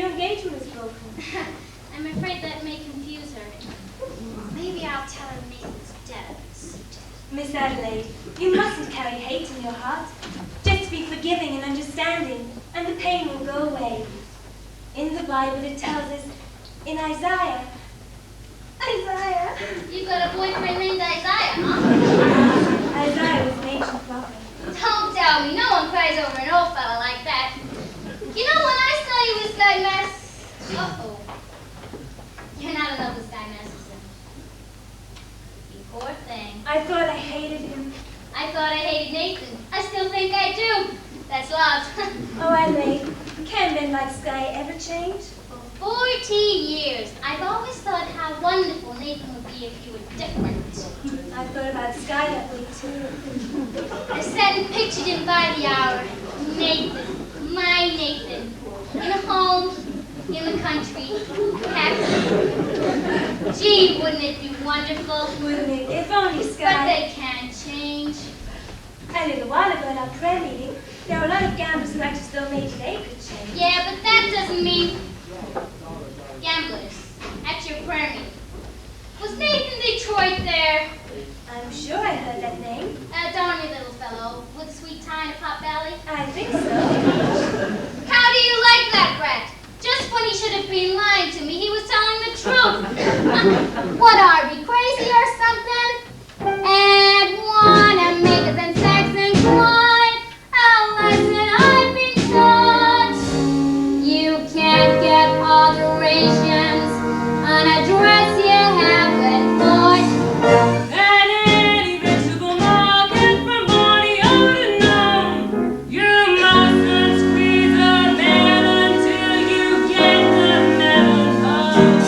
your engagement is broken. I'm afraid that may confuse her. Maybe I'll tell her Nathan's dead. Miss Adelaide, you mustn't carry hate in your heart. Just be forgiving and understanding, and the pain will go away. In the Bible it tells us, in Isaiah. You got a boyfriend named Isaiah, huh? Isaiah was an ancient prophet. Don't tell me, no one cries over an old fella like that. You know, when I saw you with Sky Mass... Uh-oh. You're not enough with Sky Masterson. You poor thing. I thought I hated him. I thought I hated Nathan. I still think I do. That's love. Oh, Adelaide, can men like Sky ever change? For 14 years, I've always thought how wonderful Nathan would be if he were different. I thought about Sky that way too. I sat and pictured him by the hour. Nathan, my Nathan, in a home, in the country, happy. Gee, wouldn't it be wonderful? Wouldn't it? If only Sky... But they can't change. A little while ago at our prayer meeting, there were a lot of gamblers who acted as though maybe they could change. Yeah, but that doesn't mean... Gamblers, at your prayer meeting. Was Nathan Detroit there? I'm sure I heard that name. Darn you little fellow, with a sweet tie and a pot belly. I think so. How do you like that brat? Just when he should have been lying to me, he was telling the truth. What are we, crazy or something? And wanna make us and sex and crime. A lesson I've been taught. You can't get alterations on a dress you haven't bought. At any vegetable market from Borneo to Nome, you mustn't squeeze a man until you get the melon home.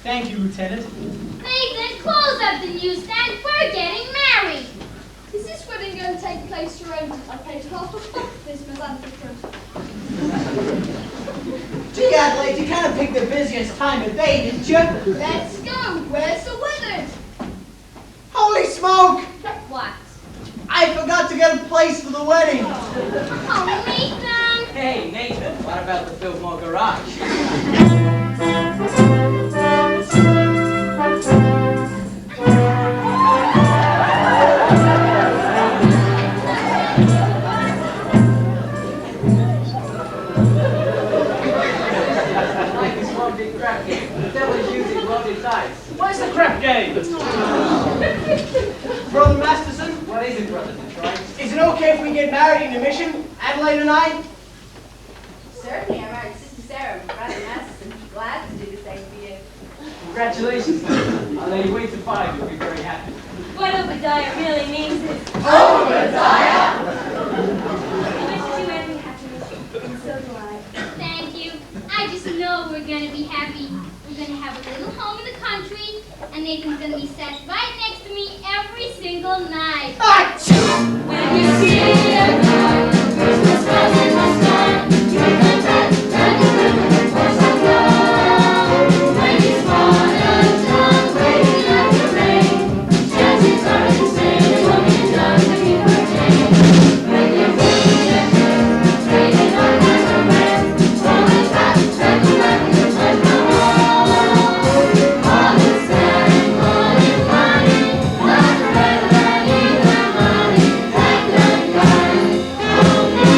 Thank you, Lieutenant. Nathan, close up the newsstand. We're getting married. Is this wedding going to take place to rent? I paid half a pop for this misanthropy. Gee, Adelaide, you kind of picked the busiest time of day, didn't you? Let's go. Where's the wedding? Holy smoke! What? I forgot to get a place for the wedding. Oh, Nathan! Hey, Nathan, what about the Fillmore garage? Like this one big crap game. The devil's using loaded dice. Where's the crap game? Brother Masterson, What is it, Brother Detroit? is it okay if we get married in the mission, Adelaide and I? Certainly, I married Sister Sarah, Brother Masterson. Glad to do the same for you. Congratulations, Nathan. I'll let you wait to 5. You'll be very happy. What Obadiah really means is, Obadiah! I wish you every happiness, and so do I. Thank you. I just know we're gonna be happy. We're gonna have a little home in the country, and Nathan's gonna be sat right next to me every single night. When you see a boy, Christmas bells in the sky, you can bet for so long. When he's fond and drunk, waiting at the rain, chances are the same, it won't be done to be forgiven. When you see a kid, trading on as a man, falling fast, and the weapon is like the wall. All is sad and money, not the red that need the money, that the guy only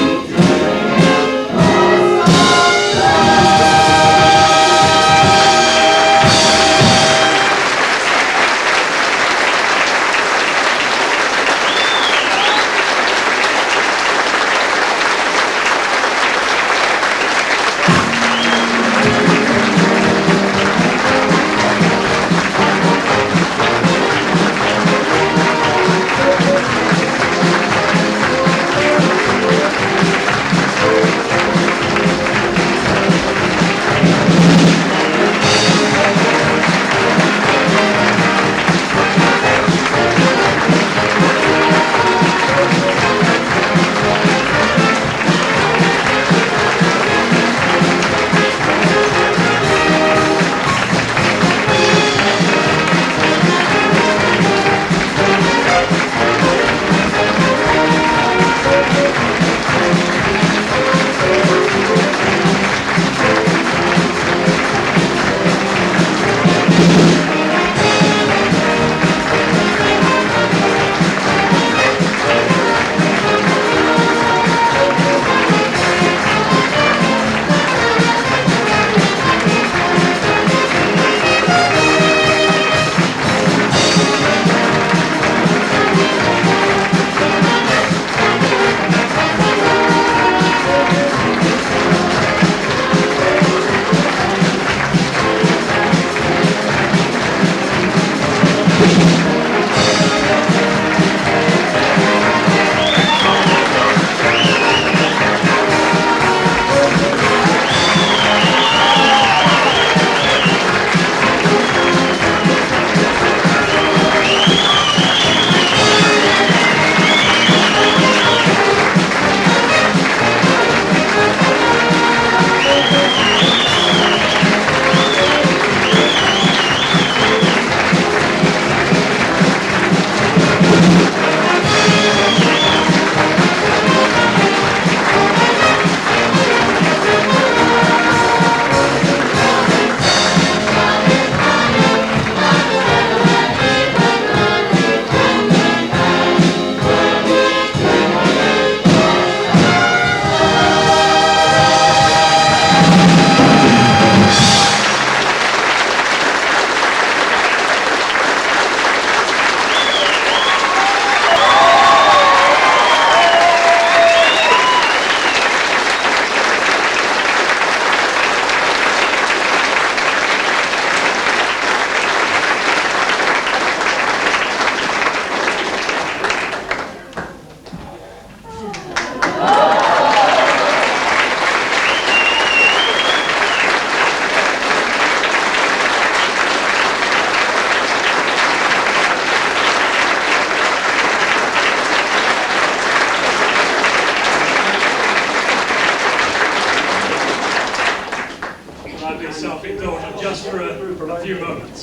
moment.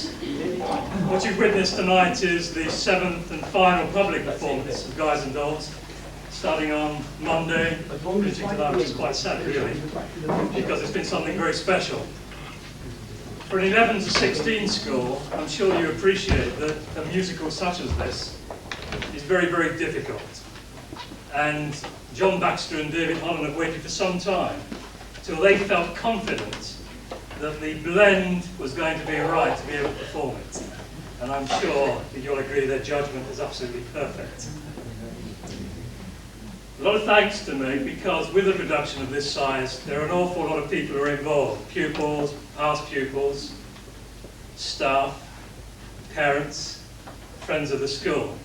What you've witnessed tonight is the 7th and final public performance of Guys and Dolls, starting on Monday, finishing tonight, which is quite sad really, because it's been something very special. For an 11 to 16 school, I'm sure you appreciate that a musical such as this is very, very difficult. And John Baxter and David Holland have waited for some time till they felt confident that the blend was going to be right to be able to perform it. And I'm sure that you'll agree their judgment is absolutely perfect. A lot of thanks to me, because with a production of this size, there are an awful lot of people who are involved. Pupils, past pupils, staff, parents, friends of the school.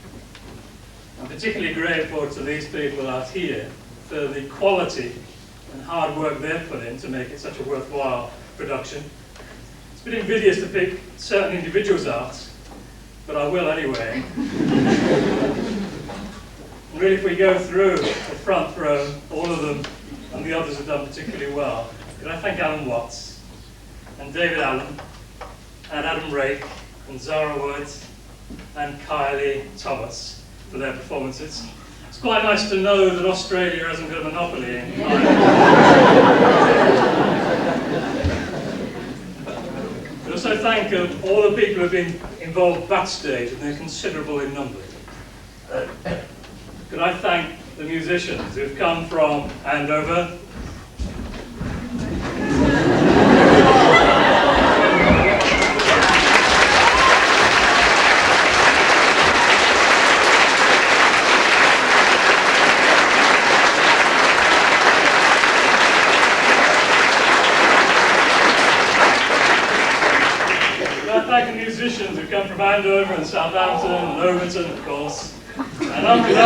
I'm particularly grateful to these people out here for the quality and hard work they've put in to make it such a worthwhile production. It's been invidious to pick certain individuals out, but I will anyway. And really, if we go through the front row, all of them and the others have done particularly well. Can I thank Alan Watts and David Allen and Adam Rake and Zara Wood and Kylie Thomas for their performances. It's quite nice to know that Australia hasn't got a monopoly in But also thank all the people who have been involved backstage, and they're considerable in number. Could I thank the musicians who've come from Andover, musicians who come from Andover and Southampton and Overton, of course, and Uncle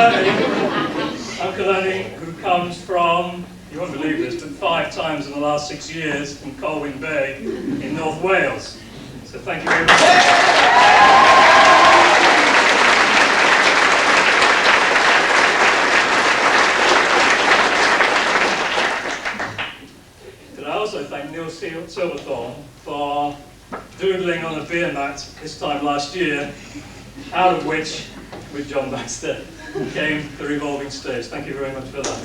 Ernie, who comes from, you won't believe this, but 5 times in the last 6 years from Colwyn Bay in North Wales. So thank you very much. Could I also thank Neil Silverthorne for doodling on a beer mat this time last year, out of which, with John Baxter, came the revolving stage. Thank you very much for that.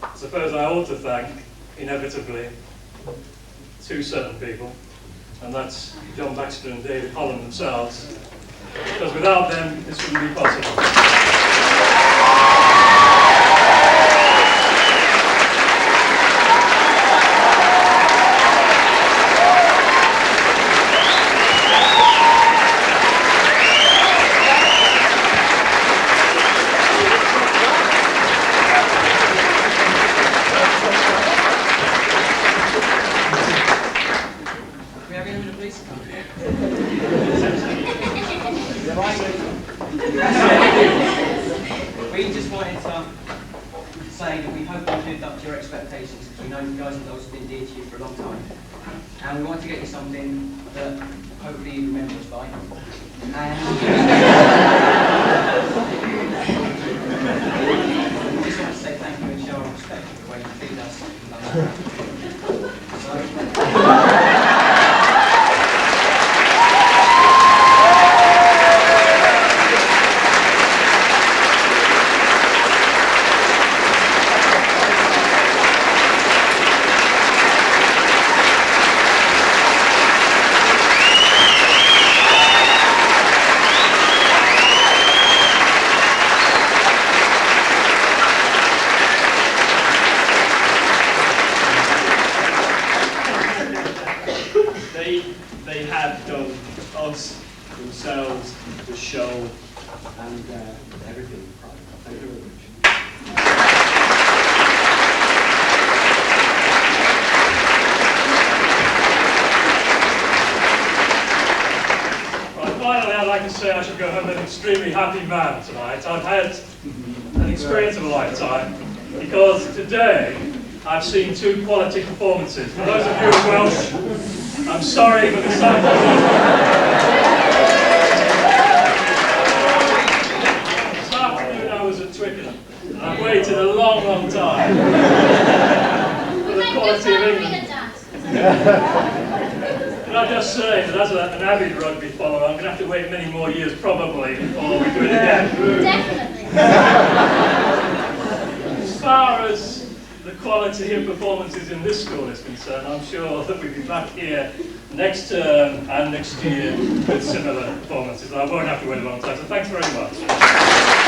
I suppose I ought to thank, inevitably, 2 certain people. And that's John Baxter and David Holland themselves, because without them, this wouldn't be possible. We just wanted to say that we hope we've lived up to your expectations, because we know the Guys and Dolls have been dear to you for a long time. And we want to get you something that hopefully you remember us by. And we just want to say thank you and show our respect for the way you treat us. They have done us, themselves, the show, and everything. Thank you very much. Right, finally, I'd like to say I should go home an extremely happy man tonight. I've had an experience of a lifetime, because today I've seen 2 quality performances. For those of you who are Welsh, I'm sorry, but the sound avid rugby follower, I'm going to have to wait many more years probably before we do it again. Definitely. As far as the quality of performances in this school is concerned, I'm sure that we'll be back here next term and next year with similar performances. I won't have to wait a long time, so thanks very much.